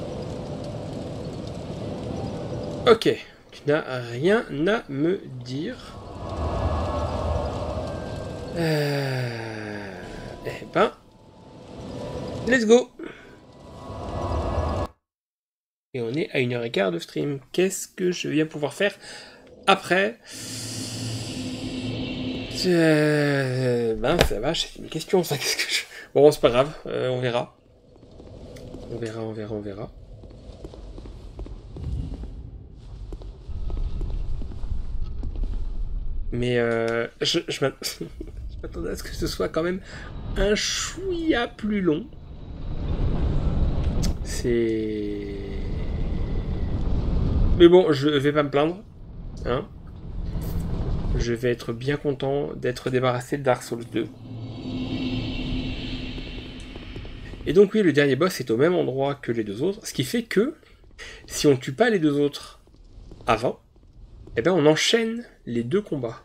Ok, tu n'as rien à me dire. Eh ben, let's go. Et on est à 1h15 de stream. Qu'est-ce que je viens pouvoir faire après? Ben, ça va, c'est une question, ça. Qu'est-ce que je... Bon, c'est pas grave, on verra. On verra. Mais je m'attendais à ce que ce soit quand même un chouïa plus long. C'est... Mais bon, je vais pas me plaindre. Hein. Je vais être bien content d'être débarrassé de Dark Souls 2. Et donc oui, le dernier boss est au même endroit que les deux autres. Ce qui fait que, si on tue pas les deux autres avant, eh ben on enchaîne les deux combats.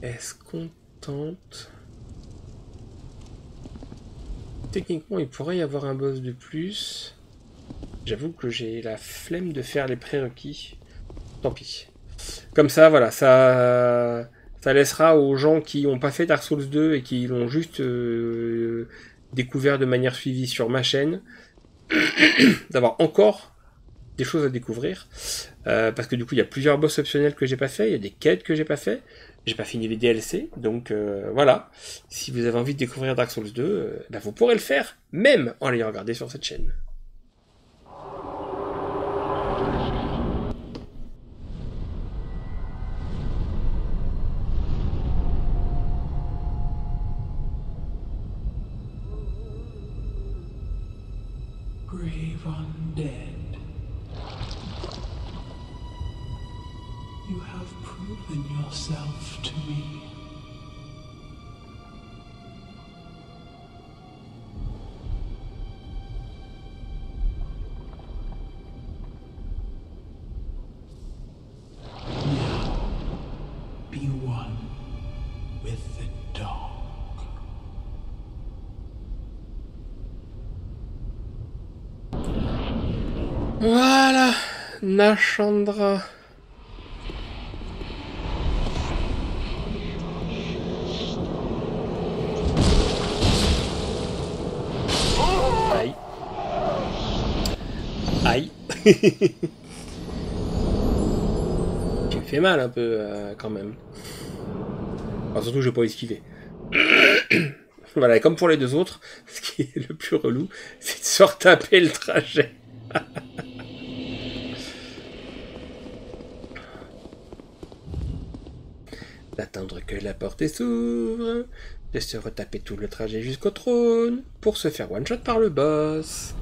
Est-ce qu'on tente? Techniquement, il pourrait y avoir un boss de plus. J'avoue que j'ai la flemme de faire les prérequis. Tant pis. Comme ça, voilà, ça laissera aux gens qui n'ont pas fait Dark Souls 2 et qui l'ont juste découvert de manière suivie sur ma chaîne, d'avoir encore des choses à découvrir. Parce que du coup, il y a plusieurs boss optionnels que j'ai pas fait, il y a des quêtes que j'ai pas fait. J'ai pas fini les DLC, donc voilà. Si vous avez envie de découvrir Dark Souls 2, ben vous pourrez le faire, même en l'ayant regardé sur cette chaîne. Brave undead, you have proven yourself to me. Now, be one with the dog. Voilà, Nashandra. Aïe. Aïe. Tu me fais mal un peu quand même. Enfin, surtout je vais pas esquiver. Voilà, et comme pour les deux autres, ce qui est le plus relou, c'est de se retaper le trajet. D'attendre que la porte s'ouvre, de se retaper tout le trajet jusqu'au trône, pour se faire one-shot par le boss.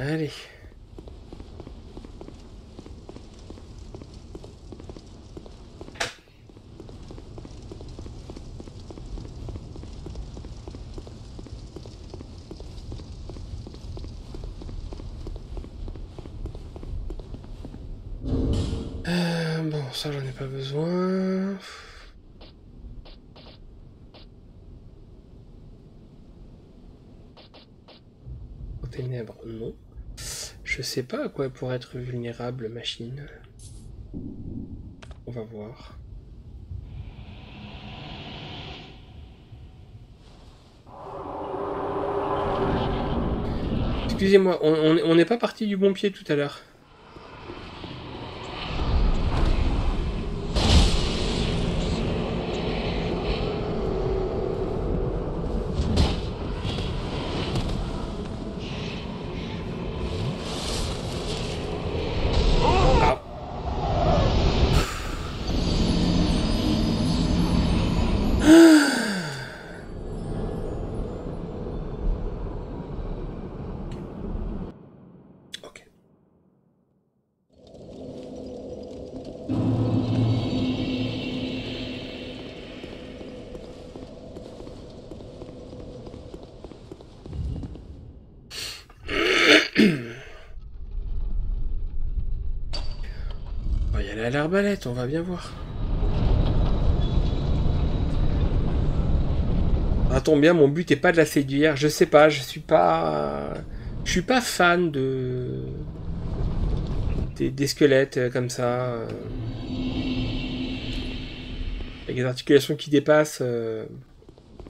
Allez. Bon, ça j'en ai pas besoin. Aux ténèbres, non. Je sais pas à quoi elle pourrait être vulnérable, machine. On va voir. Excusez-moi, on n'est pas parti du bon pied tout à l'heure. On va y aller à l'arbalète, on va bien voir. Ah, tombe bien, mon but est pas de la séduire. Je sais pas, je suis pas fan des squelettes comme ça. Avec des articulations qui dépassent,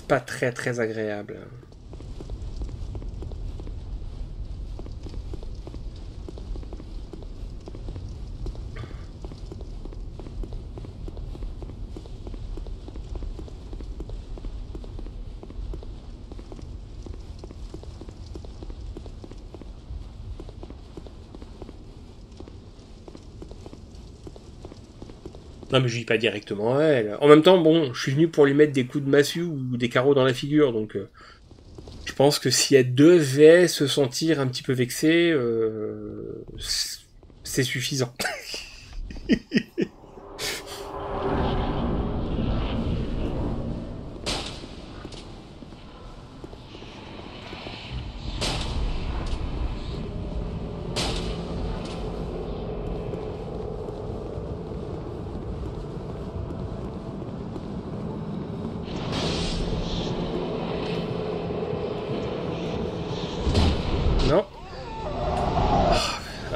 pas très très agréable. Non mais je dis pas directement à elle. En même temps, bon, je suis venu pour lui mettre des coups de massue ou des carreaux dans la figure, donc je pense que si elle devait se sentir un petit peu vexée, c'est suffisant.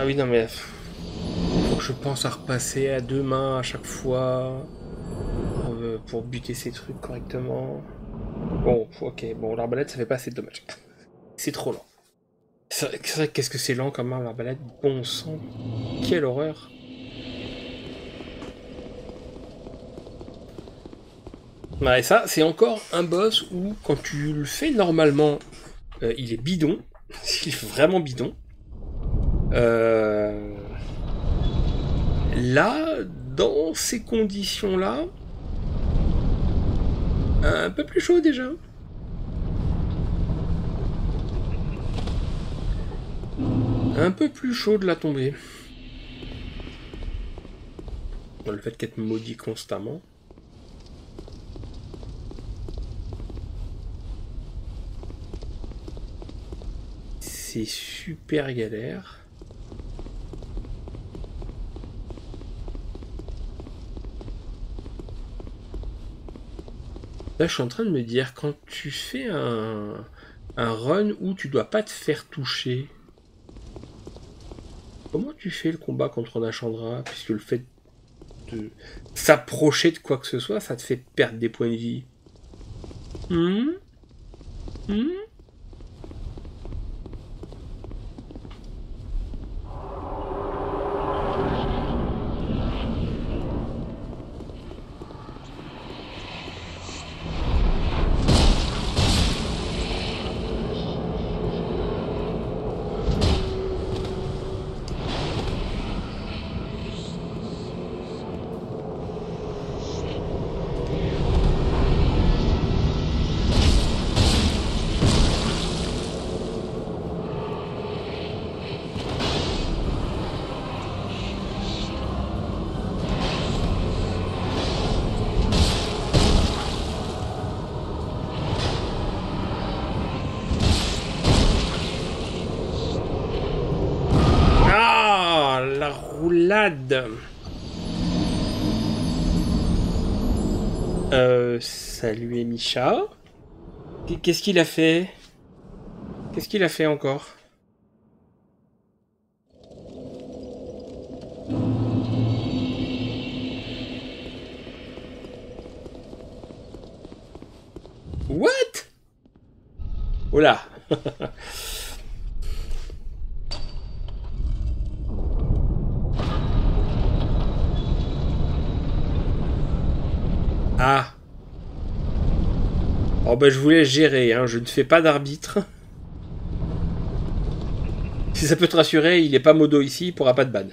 Ah oui, non mais... Faut que je pense à repasser à deux mains à chaque fois pour buter ces trucs correctement. Bon, ok, bon, l'arbalète ça fait pas assez de dommages. C'est trop lent. C'est vrai, qu'est-ce que c'est lent comme arme, l'arbalète. Bon sang, quelle horreur. Ouais, ça, c'est encore un boss où, quand tu le fais normalement, il est bidon. Il est vraiment bidon. Là, dans ces conditions-là, un peu plus chaud déjà. Un peu plus chaud de la tomber. Dans le fait qu'être maudit constamment. C'est super galère. Là, je suis en train de me dire, quand tu fais un run où tu dois pas te faire toucher, comment tu fais le combat contre Nashandra, puisque le fait de s'approcher de quoi que ce soit, ça te fait perdre des points de vie. roulade. Salut Emicha. Qu'est-ce qu'il a fait? Qu'est-ce qu'il a fait encore? What? Oh là. Ah. Oh bah je vous laisse gérer, hein. Je ne fais pas d'arbitre. Si ça peut te rassurer, il n'est pas modo ici, il pourra pas de ban.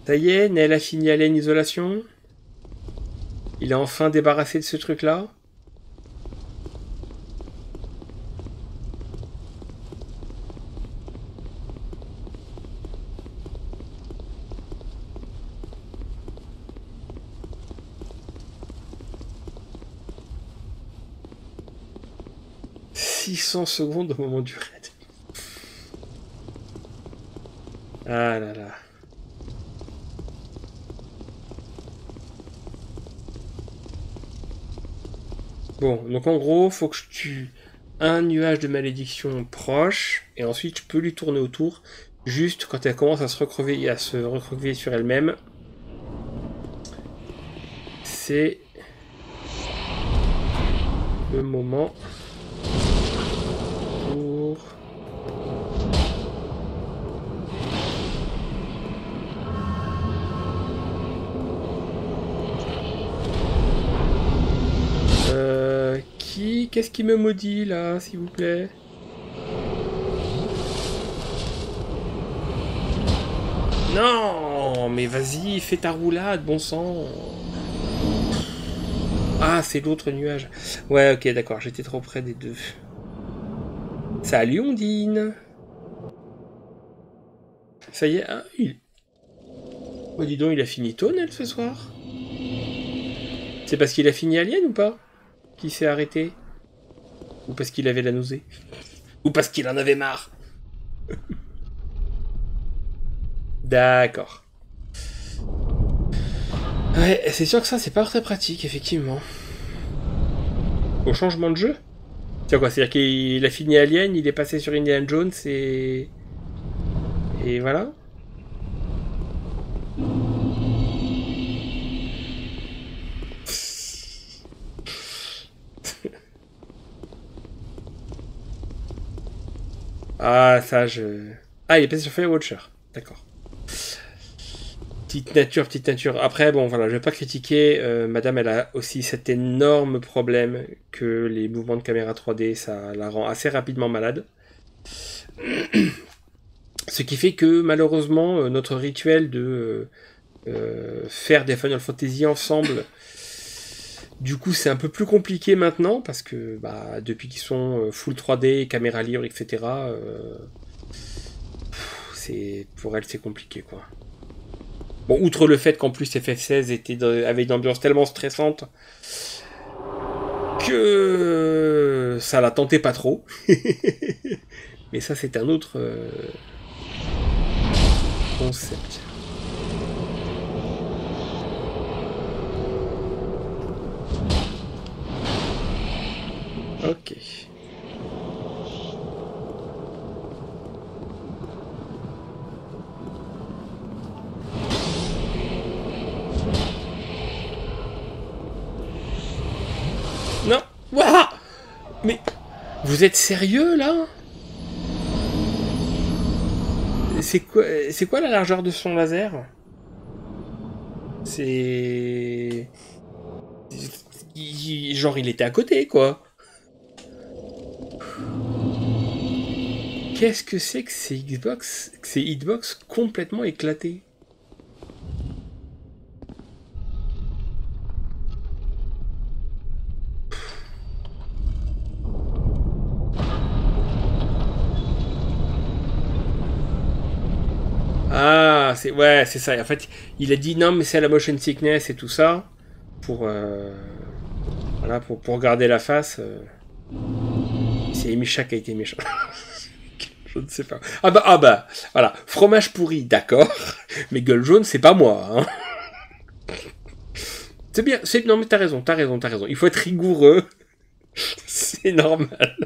Ça y est, Nel a fini Alien Isolation. Il est enfin débarrassé de ce truc-là. « 600 secondes au moment du raid. » Ah là là. Bon, donc en gros, faut que je tue un nuage de malédiction proche, et ensuite je peux lui tourner autour, juste quand elle commence à se recroqueviller sur elle-même. C'est le moment pour... Qu'est-ce qui me maudit là, s'il vous plaît? Non, mais vas-y, fais ta roulade, bon sang. Ah, c'est l'autre nuage. Ouais, ok, d'accord, j'étais trop près des deux. Salut Ondine. Ça y est, ah, oh, dis donc, il a fini tôt, Nel, ce soir. C'est parce qu'il a fini Alien ou pas? Qui s'est arrêté? Ou parce qu'il avait la nausée? Ou parce qu'il en avait marre? D'accord. Ouais, c'est sûr que ça, c'est pas très pratique, effectivement. Au changement de jeu? C'est quoi? C'est-à-dire qu'il a fini Alien, il est passé sur Indiana Jones et... Et voilà. Ah, ça, je... Ah, il est passé sur Firewatcher. D'accord. Petite nature. Après, bon, voilà, je vais pas critiquer. Madame, elle a aussi cet énorme problème que les mouvements de caméra 3D, ça la rend assez rapidement malade. Ce qui fait que, malheureusement, notre rituel de faire des Final Fantasy ensemble... Du coup, c'est un peu plus compliqué maintenant, parce que bah, depuis qu'ils sont full 3D, caméra libre, etc., pour elle, c'est compliqué, quoi. Bon, outre le fait qu'en plus FF16 avait une ambiance tellement stressante que ça la tentait pas trop. Mais ça, c'est un autre concept. Ok. Non. Ouah. Mais vous êtes sérieux là? C'est quoi la largeur de son laser? C'est... Genre il était à côté quoi. Qu'est-ce que c'est que ces hitbox complètement éclatés? Ah, ouais, c'est ça. En fait, il a dit non, mais c'est la motion sickness et tout ça pour voilà, pour garder la face. C'est Emicha qui a été méchant. Je ne sais pas. Voilà. Fromage pourri, d'accord. Mais gueule jaune, c'est pas moi. Hein. C'est bien. Non, mais t'as raison. Il faut être rigoureux. C'est normal.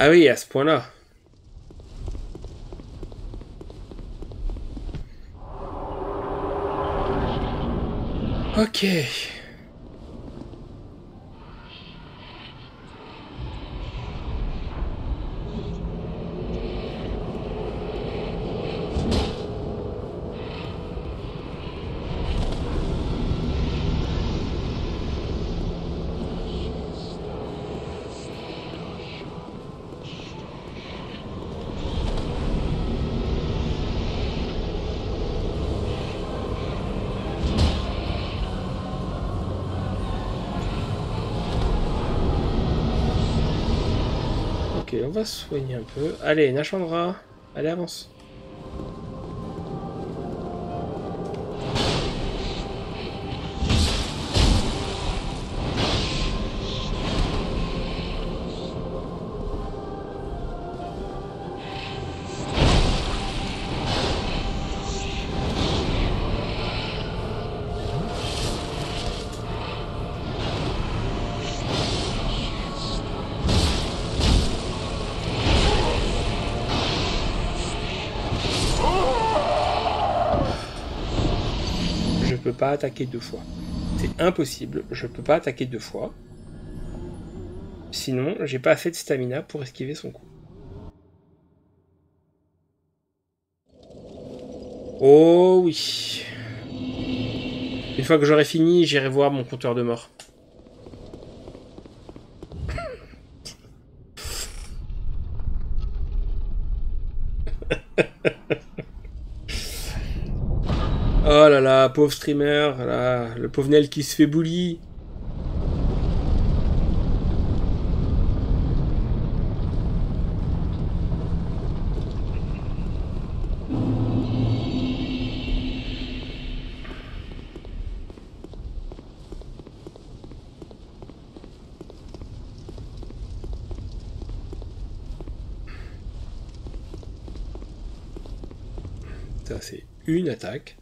Ah oui, à ce point-là. Ok. Ok, on va se soigner un peu. Allez, Nashandra. Allez, avance. Je peux pas attaquer deux fois. C'est impossible, je peux pas attaquer deux fois. Sinon, j'ai pas assez de stamina pour esquiver son coup. Oh oui. Une fois que j'aurai fini, j'irai voir mon compteur de mort. Oh là là, pauvre streamer, là, le pauvre Nel qui se fait bully. Ça, c'est une attaque.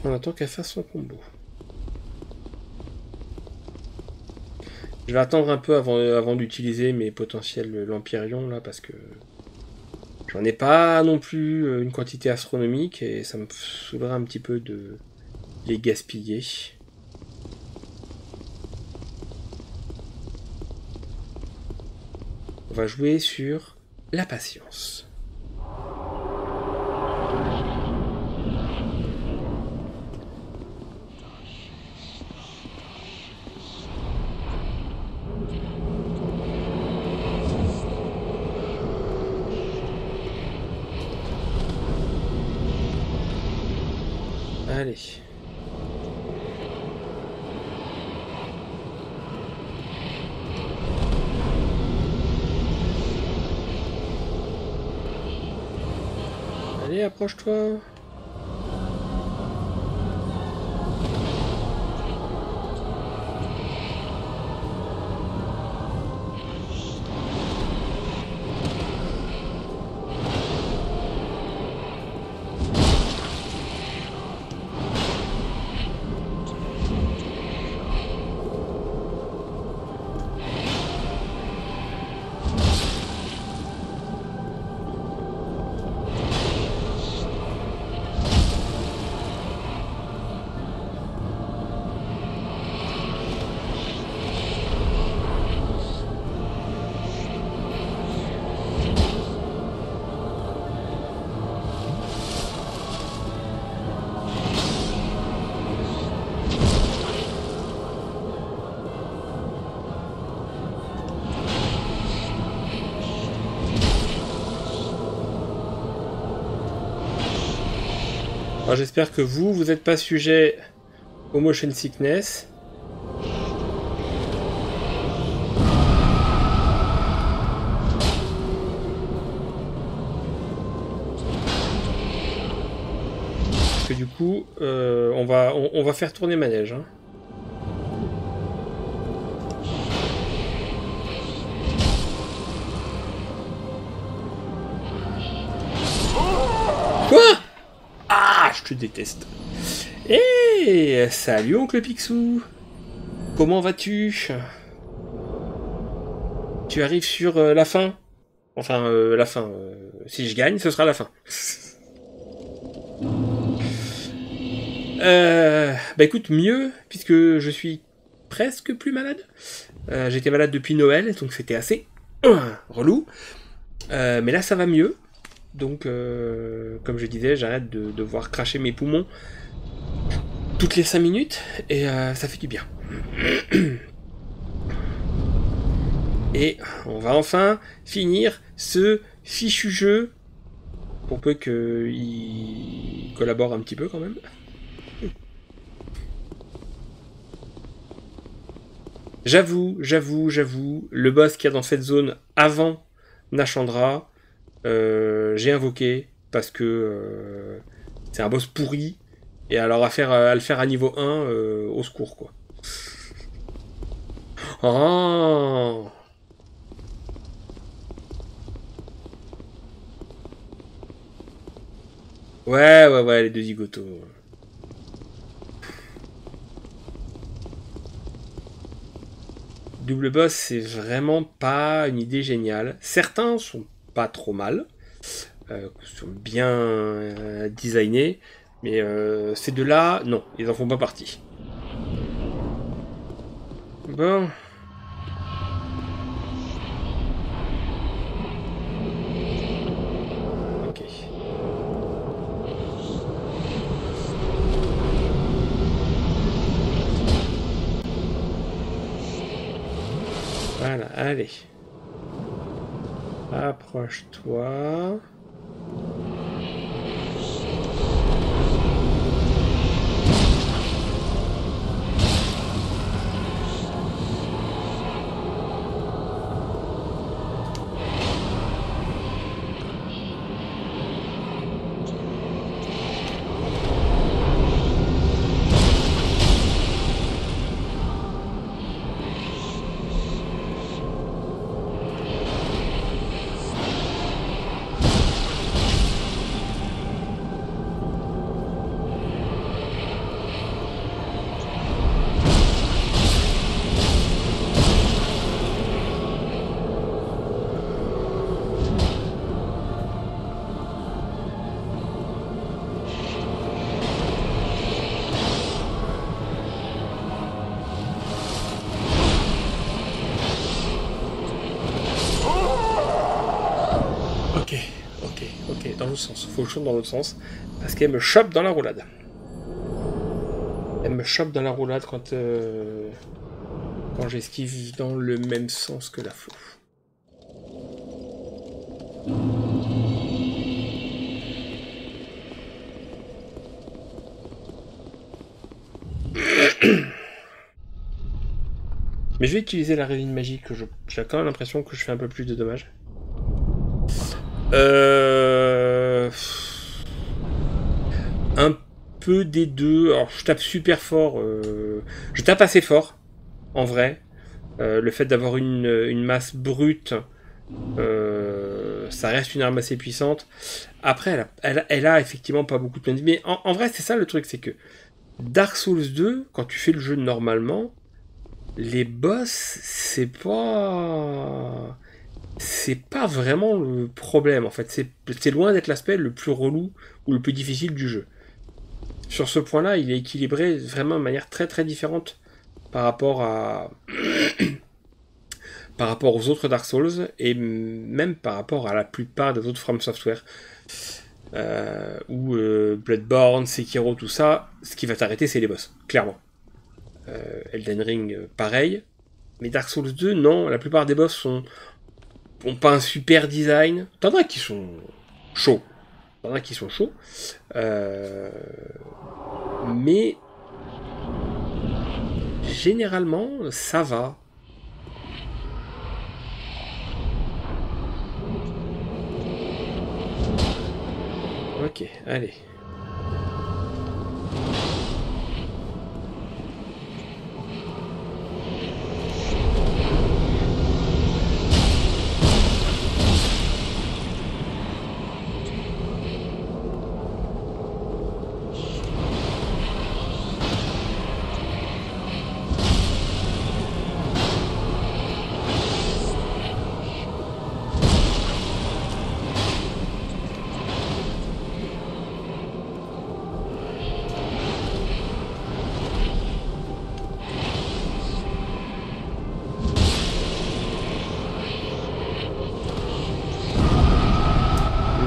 On attend qu'elle fasse son combo. Je vais attendre un peu avant d'utiliser mes potentiels Lampyrion là parce que j'en ai pas non plus une quantité astronomique et ça me saoulerait un petit peu de les gaspiller. On va jouer sur la patience. Allez. Allez, approche-toi. Alors j'espère que vous n'êtes pas sujet au motion sickness. Parce que du coup, on va faire tourner manège. Hein. Quoi? Ah, je te déteste. Eh, salut oncle Picsou. Comment vas-tu? Tu arrives sur la fin. Enfin, la fin. Si je gagne, ce sera la fin. Bah écoute, mieux, puisque je suis presque plus malade. J'étais malade depuis Noël, donc c'était assez relou. Mais là, ça va mieux. Donc, comme je disais, j'arrête de devoir cracher mes poumons toutes les 5 minutes, et ça fait du bien. Et on va enfin finir ce fichu jeu, pour peu qu'il collabore un petit peu quand même. J'avoue, le boss qu'il y a dans cette zone avant Nashandra, j'ai invoqué parce que c'est un boss pourri, et alors à le faire à niveau 1, au secours quoi. Oh, ouais, les deux zigotos. Double boss, c'est vraiment pas une idée géniale. Certains sont pas trop mal, sont bien designés, mais ces deux-là, non, ils en font pas partie. Bon. Ok. Voilà, allez. Approche-toi. Ok, dans l'autre sens. Faut que je tourne dans l'autre sens. Parce qu'elle me chope dans la roulade. Elle me chope dans la roulade quand j'esquive dans le même sens que la faux. Mais je vais utiliser la résine magique. J'ai quand même l'impression que je fais un peu plus de dommages. Un peu des deux. Alors je tape super fort. Je tape assez fort, en vrai. Le fait d'avoir une masse brute, ça reste une arme assez puissante. Après, elle a effectivement pas beaucoup de points de vie. Mais en vrai, c'est ça le truc, c'est que Dark Souls 2, quand tu fais le jeu normalement, les boss, c'est pas vraiment le problème en fait. C'est loin d'être l'aspect le plus relou ou le plus difficile du jeu. Sur ce point-là, il est équilibré vraiment de manière très très différente par rapport aux autres Dark Souls, et même par rapport à la plupart des autres From Software, ou Bloodborne, Sekiro, tout ça. Ce qui va t'arrêter, c'est les boss, clairement. Elden Ring, pareil. Mais Dark Souls 2, non, la plupart des boss ont pas un super design. T'en as qui sont chauds. Il y en a qui sont chauds. Mais généralement, ça va. Ok, allez.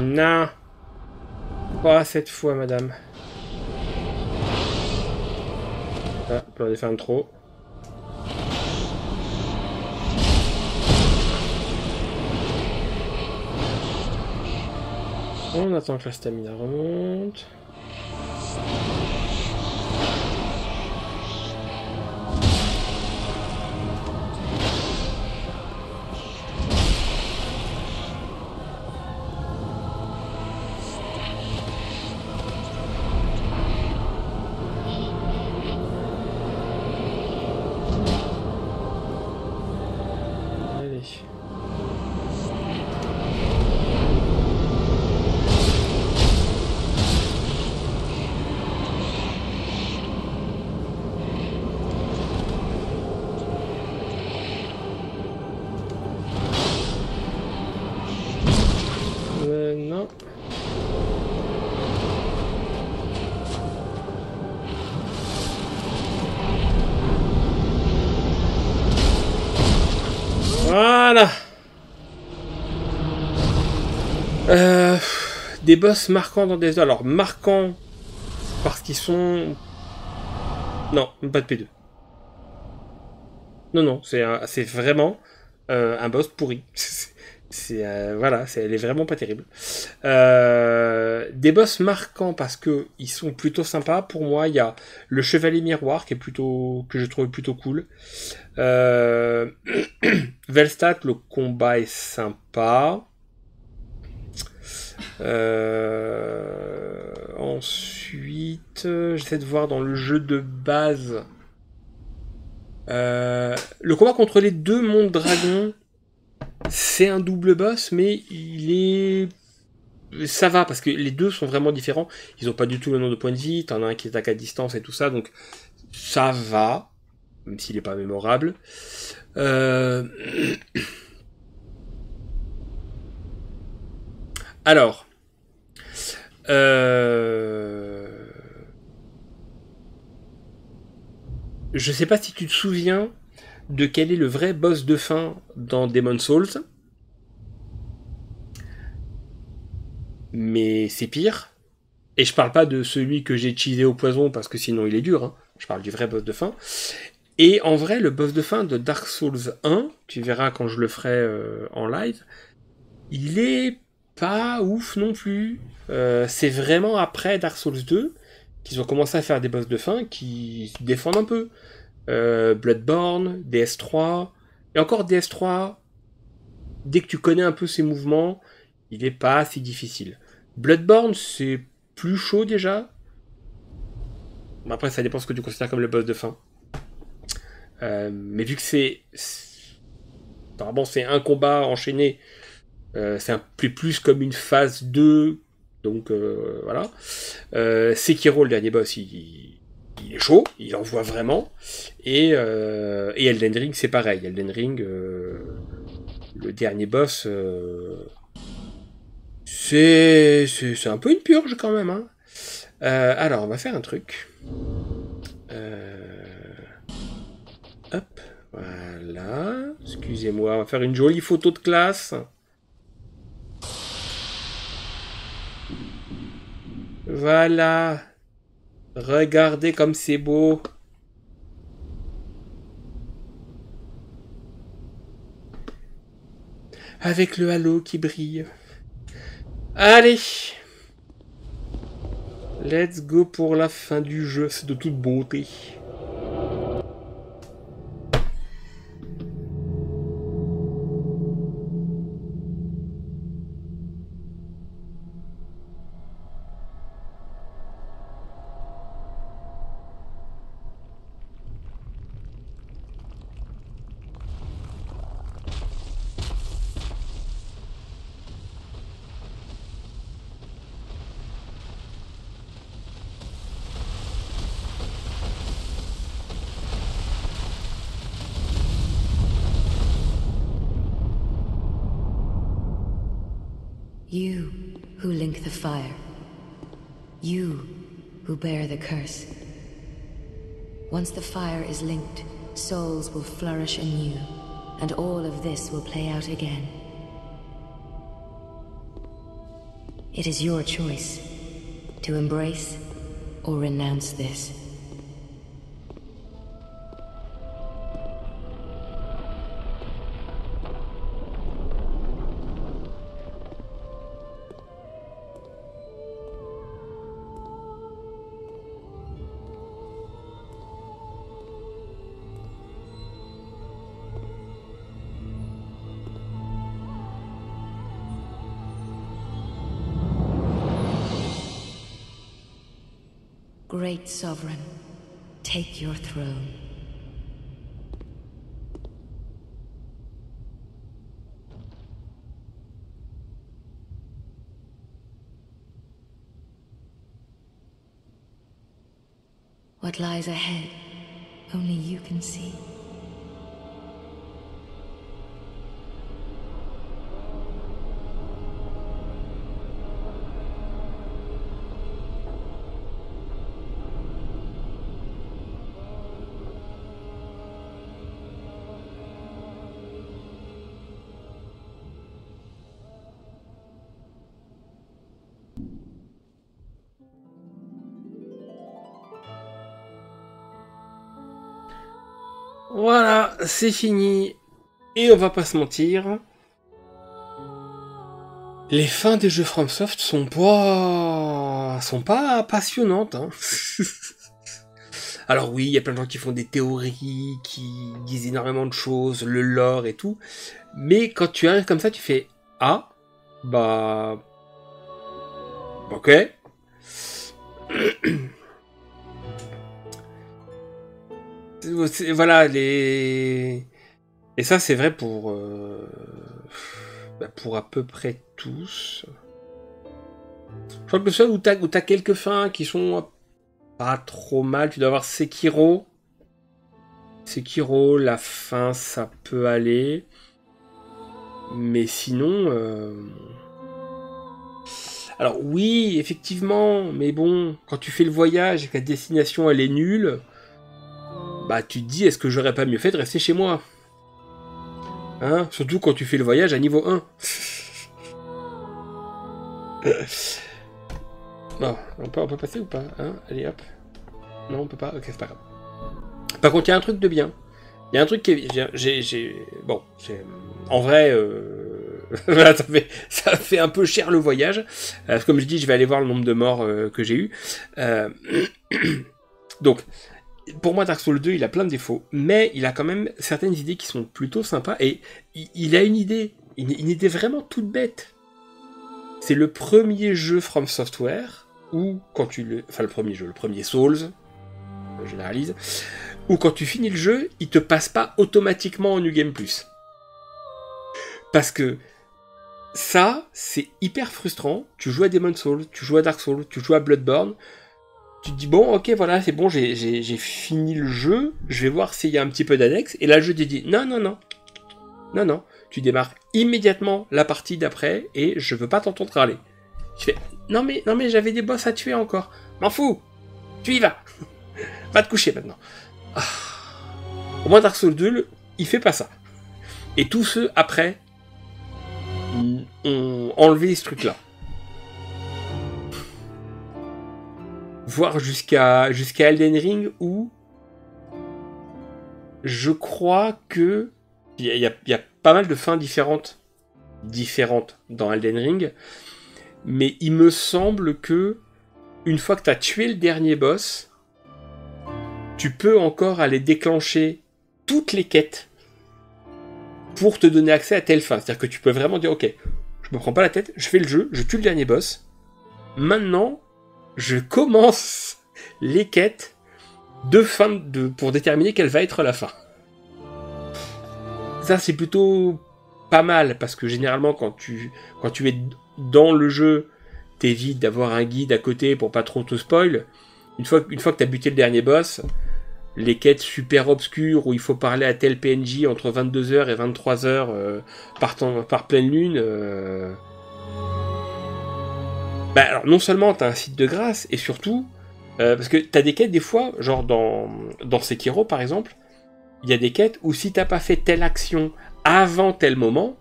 Non, pas cette fois, madame. Ah, plan des femmes trop. On attend que la stamina remonte. Non. Voilà. Des boss marquants dans des... Alors, marquants parce qu'ils sont... Non, pas de P2. Non, non, c'est vraiment un boss pourri. Voilà, elle est vraiment pas terrible. Des boss marquants parce que ils sont plutôt sympas. Pour moi, il y a le Chevalier Miroir que je trouve plutôt cool. Velstadt, le combat est sympa. Ensuite, j'essaie de voir dans le jeu de base. Le combat contre les deux mondes dragons, c'est un double boss, mais ça va, parce que les deux sont vraiment différents. Ils ont pas du tout le nombre de points de vie. T'en as un qui attaque à distance et tout ça, donc ça va, même s'il est pas mémorable. Alors, je sais pas si tu te souviens de quel est le vrai boss de fin dans Demon's Souls, mais c'est pire. Et je parle pas de celui que j'ai cheesé au poison parce que sinon il est dur, hein. Je parle du vrai boss de fin. Et en vrai, le boss de fin de Dark Souls 1, tu verras quand je le ferai en live, il est pas ouf non plus. C'est vraiment après Dark Souls 2 qu'ils ont commencé à faire des boss de fin qui se défendent un peu. Bloodborne, DS3, et encore DS3, dès que tu connais un peu ses mouvements, il est pas si difficile. Bloodborne, c'est plus chaud déjà. Après, ça dépend ce que tu considères comme le boss de fin. Mais vu que apparemment c'est un combat enchaîné, c'est un peu plus comme une phase 2, donc voilà. Sekiro, le dernier boss, il est chaud, il envoie vraiment. Et Elden Ring, c'est pareil. Elden Ring, le dernier boss, c'est un peu une purge quand même, hein. Alors, on va faire un truc. Hop, voilà. Excusez-moi, on va faire une jolie photo de classe. Voilà. Regardez comme c'est beau. Avec le halo qui brille. Allez. Let's go pour la fin du jeu, c'est de toute beauté. You who link the fire. You who bear the curse. Once the fire is linked, souls will flourish anew, and all of this will play out again. It is your choice to embrace or renounce this. Great Sovereign, take your throne. What lies ahead, only you can see. Voilà, c'est fini. Et on va pas se mentir. Les fins des jeux FromSoft sont pas passionnantes. Hein. Alors oui, il y a plein de gens qui font des théories, qui disent énormément de choses, le lore et tout. Mais quand tu arrives comme ça, tu fais « Ah, bah... ok. » Voilà, les... Et ça, c'est vrai pour à peu près tous. Je crois que le seul où t'as quelques fins qui sont pas trop mal, tu dois avoir Sekiro. Sekiro, la fin, ça peut aller. Mais sinon... Alors oui, effectivement, mais bon, quand tu fais le voyage et que la destination, elle est nulle... Bah tu te dis, est-ce que j'aurais pas mieux fait de rester chez moi? Hein? Surtout quand tu fais le voyage à niveau 1. Bon, on peut passer ou pas? Hein? Allez hop. Non, on peut pas? Ok, c'est pas grave. Par contre, il y a un truc de bien. Il y a un truc qui est... Bon, en vrai... Voilà, ça fait un peu cher le voyage. Comme je dis, je vais aller voir le nombre de morts que j'ai eu. Donc... Pour moi, Dark Souls 2, il a plein de défauts, mais il a quand même certaines idées qui sont plutôt sympas, et il a une idée vraiment toute bête. C'est le premier jeu From Software, où quand le premier Souls, je généralise, où quand tu finis le jeu, il te passe pas automatiquement en New Game Plus. Parce que ça, c'est hyper frustrant. Tu joues à Demon's Souls, tu joues à Dark Souls, tu joues à Bloodborne, tu te dis, bon, ok, voilà, c'est bon, j'ai fini le jeu, je vais voir s'il y a un petit peu d'annexe, et là, je te dis, non, tu démarres immédiatement la partie d'après, et je veux pas t'entendre râler. Je fais, non mais, j'avais des boss à tuer encore, m'en fous, tu y vas, va te coucher maintenant. Ah. Au moins, Dark Souls 2, il fait pas ça. Et tous ceux après ont enlevé ce truc-là. Voire jusqu'à Elden Ring, où je crois que il y a pas mal de fins différentes dans Elden Ring, mais il me semble que une fois que tu as tué le dernier boss, tu peux encore aller déclencher toutes les quêtes pour te donner accès à telle fin. C'est-à-dire que tu peux vraiment dire, ok, je me prends pas la tête, je fais le jeu, je tue le dernier boss. Maintenant, je commence les quêtes de fin pour déterminer quelle va être la fin. Ça, c'est plutôt pas mal, parce que généralement, quand tu es dans le jeu, t'évites d'avoir un guide à côté pour pas trop te spoil. Une fois que t'as buté le dernier boss, les quêtes super obscures où il faut parler à tel PNJ entre 22h et 23h par pleine lune. Alors non seulement t'as un site de grâce, et surtout, parce que t'as des quêtes des fois, genre dans Sekiro par exemple, il y a des quêtes où si t'as pas fait telle action avant tel moment,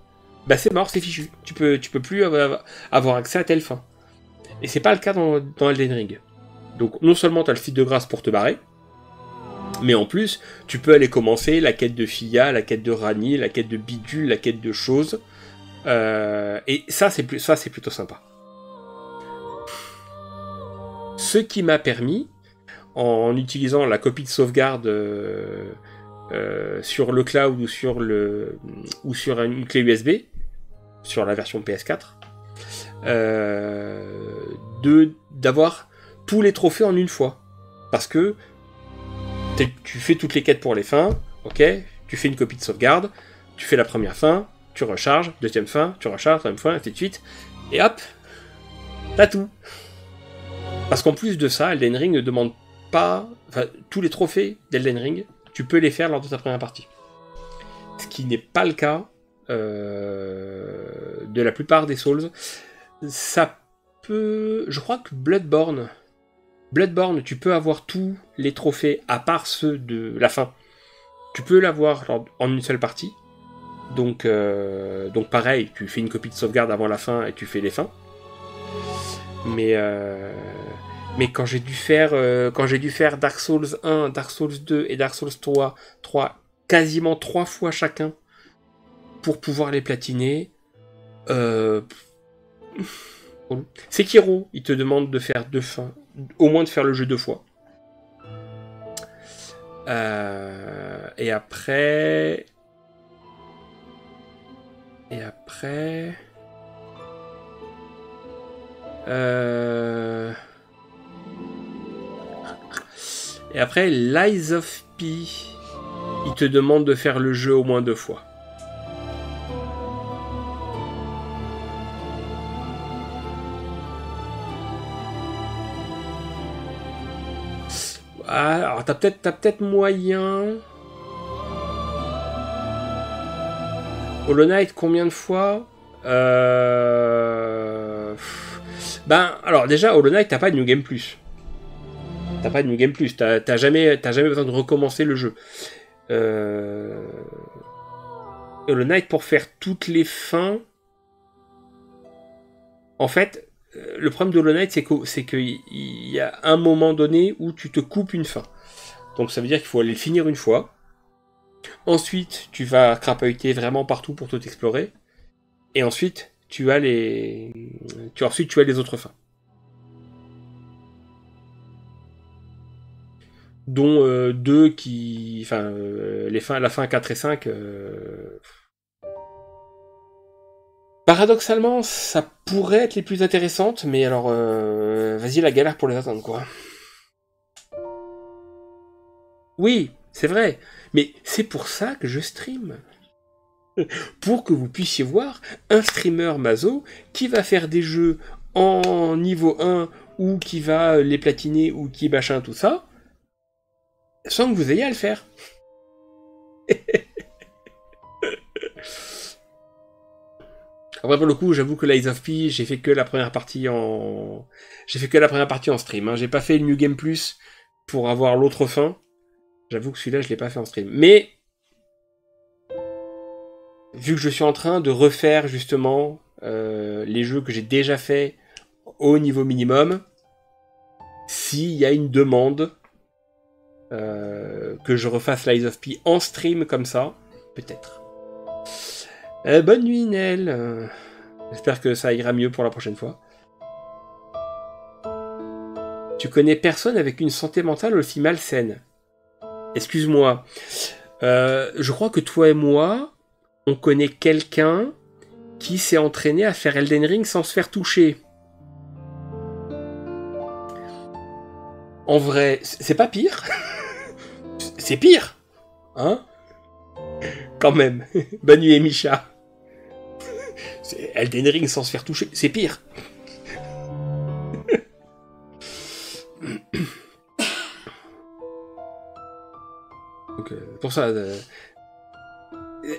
c'est mort, c'est fichu. Tu peux plus avoir accès à telle fin. Et c'est pas le cas dans Elden Ring. Donc non seulement t'as le site de grâce pour te barrer, mais en plus, tu peux aller commencer la quête de Fia, la quête de Rani, la quête de Bidule, la quête de choses. Et ça, c'est plutôt sympa. Ce qui m'a permis, en utilisant la copie de sauvegarde sur le cloud ou sur une clé USB, sur la version PS4, d'avoir tous les trophées en une fois. Parce que tu fais toutes les quêtes pour les fins, ok, tu fais une copie de sauvegarde, tu fais la première fin, tu recharges, deuxième fin, tu recharges, troisième fin, ainsi de suite, et hop, t'as tout. Parce qu'en plus de ça, Elden Ring ne demande pas... Enfin, tous les trophées d'Elden Ring, tu peux les faire lors de ta première partie. Ce qui n'est pas le cas de la plupart des Souls. Ça peut... Je crois que Bloodborne, tu peux avoir tous les trophées, à part ceux de la fin. Tu peux l'avoir en une seule partie. Donc pareil, tu fais une copie de sauvegarde avant la fin et tu fais les fins. Mais quand j'ai dû faire Dark Souls 1, Dark Souls 2 et Dark Souls 3 quasiment 3 fois chacun pour pouvoir les platiner, Sekiro, il te demande de faire 2 fins, au moins de faire le jeu 2 fois. Et après... Et après, Lies of P, il te demande de faire le jeu au moins 2 fois. Alors, t'as peut-être moyen. Hollow Knight, combien de fois? Alors déjà, Hollow Knight, t'as pas de New Game Plus. T'as jamais besoin de recommencer le jeu. Hollow Knight, pour faire toutes les fins... En fait, le problème de Hollow Knight, c'est qu'il y a un moment donné où tu te coupes une fin. Donc ça veut dire qu'il faut aller le finir une fois. Ensuite, tu vas crapahuter vraiment partout pour tout explorer. Et ensuite, tu as les autres fins. Dont 2 qui... Enfin, la fin 4 et 5... Paradoxalement, ça pourrait être les plus intéressantes, mais alors... vas-y, la galère pour les atteindre, quoi. Oui, c'est vrai. Mais c'est pour ça que je stream. Pour que vous puissiez voir un streamer maso qui va faire des jeux en niveau 1 ou qui va les platiner ou qui machin tout ça, sans que vous ayez à le faire. Après, pour le coup, j'avoue que Lies of P, j'ai fait que la première partie en stream. Hein. J'ai pas fait le New Game Plus pour avoir l'autre fin. J'avoue que celui-là, je l'ai pas fait en stream. Mais vu que je suis en train de refaire justement les jeux que j'ai déjà fait au niveau minimum, s'il y a une demande que je refasse Lies of P en stream comme ça, peut-être. Bonne nuit Nel. J'espère que ça ira mieux pour la prochaine fois. Tu connais personne avec une santé mentale aussi malsaine. Excuse-moi. Je crois que toi et moi, on connaît quelqu'un qui s'est entraîné à faire Elden Ring sans se faire toucher. En vrai, c'est pas pire. C'est pire. Hein? Quand même. Bonne nuit, Misha. C'est Elden Ring sans se faire toucher. C'est pire. Donc, pour ça...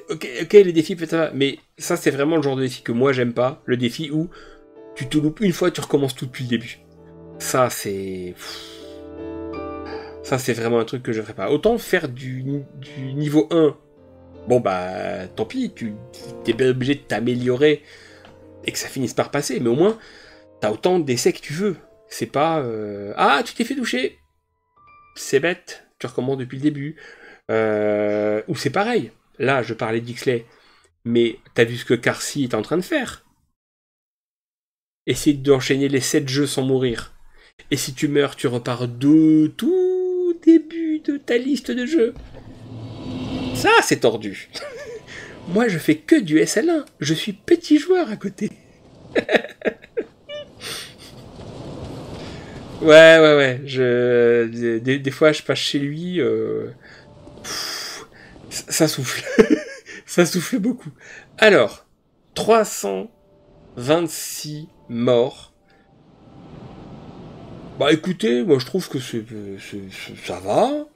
Ok, les défis, peut-être ça va. Mais ça, c'est vraiment le genre de défi que moi, j'aime pas. Le défi où tu te loupes une fois, tu recommences tout depuis le début. Ça, c'est... Ça, c'est vraiment un truc que je ferais pas. Autant faire du niveau 1. Bon, bah, tant pis, tu es bien obligé de t'améliorer et que ça finisse par passer. Mais au moins, t'as autant d'essais que tu veux. C'est pas... Ah, tu t'es fait toucher. C'est bête. Tu recommences depuis le début. Ou c'est pareil. Là, je parlais d'Ixley. Mais t'as vu ce que Karsi est en train de faire. Essayer d'enchaîner les 7 jeux sans mourir. Et si tu meurs, tu repars de tout début de ta liste de jeux. Ça, c'est tordu. Moi, je fais que du SL1. Je suis petit joueur à côté. Ouais. Des fois, je passe chez lui. Ça souffle. Ça souffle beaucoup. Alors, 326 morts. Bah écoutez, moi je trouve que ça va.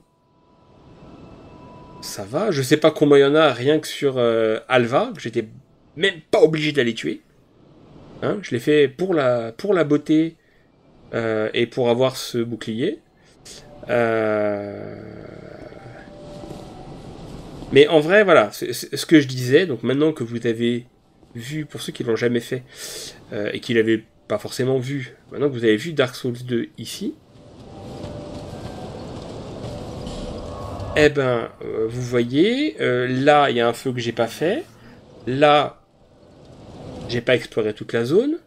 Ça va. Je sais pas combien il y en a rien que sur Alva, que j'étais même pas obligé d'aller tuer. Hein, je l'ai fait pour la beauté et pour avoir ce bouclier. Mais en vrai, voilà, c'est ce que je disais. Donc maintenant que vous avez vu, pour ceux qui l'ont jamais fait et qui l'avaient pas forcément vu, maintenant que vous avez vu Dark Souls 2 ici, eh ben, vous voyez, là, il y a un feu que j'ai pas fait. Là, j'ai pas exploré toute la zone,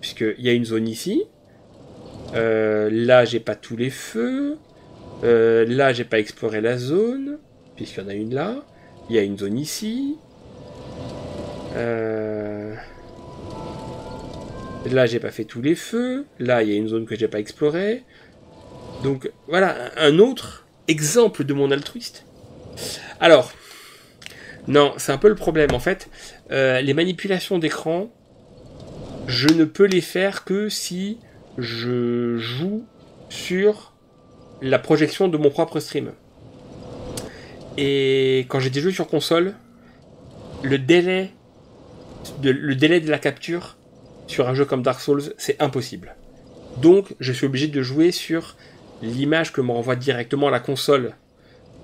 puisqu'il y a une zone ici. Là, j'ai pas tous les feux. Là, j'ai pas exploré la zone, puisqu'il y en a une là. Il y a une zone ici. Là, j'ai pas fait tous les feux. Là, il y a une zone que j'ai pas explorée. Donc, voilà, un autre exemple de mon altruiste. Alors, non, c'est un peu le problème. En fait, les manipulations d'écran, je ne peux les faire que si je joue sur la projection de mon propre stream. Et quand j'ai des jeux sur console, le délai de la capture sur un jeu comme Dark Souls, c'est impossible. Donc, je suis obligé de jouer sur l'image que me renvoie directement la console.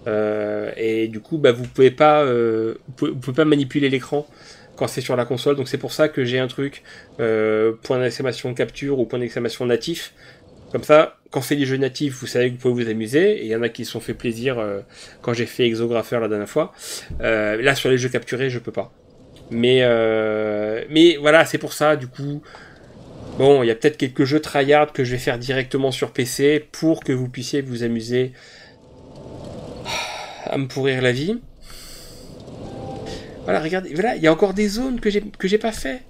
Et du coup, bah, vous pouvez pas manipuler l'écran quand c'est sur la console. Donc, c'est pour ça que j'ai un truc point d'exclamation capture ou point d'exclamation natif. Comme ça, quand c'est des jeux natifs, vous savez que vous pouvez vous amuser. Et il y en a qui se sont fait plaisir quand j'ai fait Exographer la dernière fois. Là, sur les jeux capturés, je peux pas. Mais voilà, c'est pour ça, du coup, bon, il y a peut-être quelques jeux tryhard que je vais faire directement sur PC pour que vous puissiez vous amuser à me pourrir la vie. Voilà, regardez, voilà, il y a encore des zones que j'ai pas fait.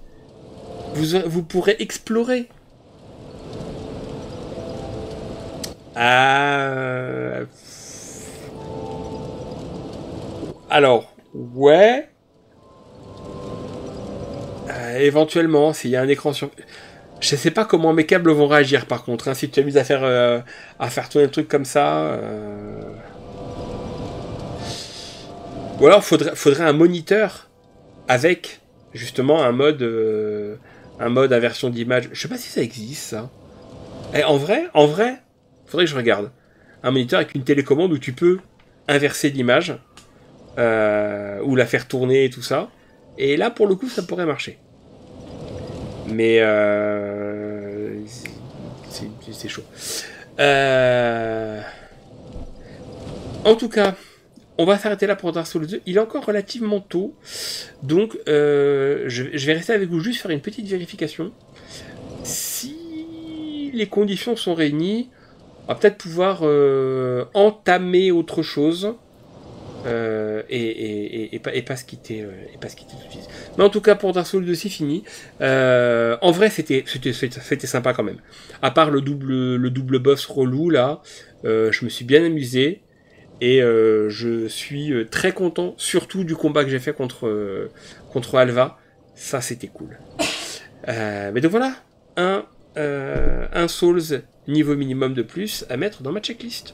Vous pourrez explorer. Alors, ouais. Éventuellement, s'il y a un écran sur... Je sais pas comment mes câbles vont réagir par contre. Hein, si tu t'amuses à faire tourner un truc comme ça... Ou alors, faudrait un moniteur avec, justement, un mode inversion d'image. Je sais pas si ça existe, ça. Et en vrai, faudrait que je regarde. Un moniteur avec une télécommande où tu peux inverser l'image, ou la faire tourner et tout ça. Et là, pour le coup, ça pourrait marcher. Mais c'est chaud. En tout cas, on va s'arrêter là pour Dark Souls 2. Il est encore relativement tôt. Donc, je vais rester avec vous juste faire une petite vérification. Si les conditions sont réunies, On va peut-être pouvoir entamer autre chose et pas se quitter tout de suite. Mais en tout cas, pour Dark Souls 2, c'est fini. En vrai, c'était sympa quand même. À part le double boss relou là, je me suis bien amusé et je suis très content, surtout du combat que j'ai fait contre Alva. Ça, c'était cool. Mais donc voilà, un Souls niveau minimum de plus à mettre dans ma checklist.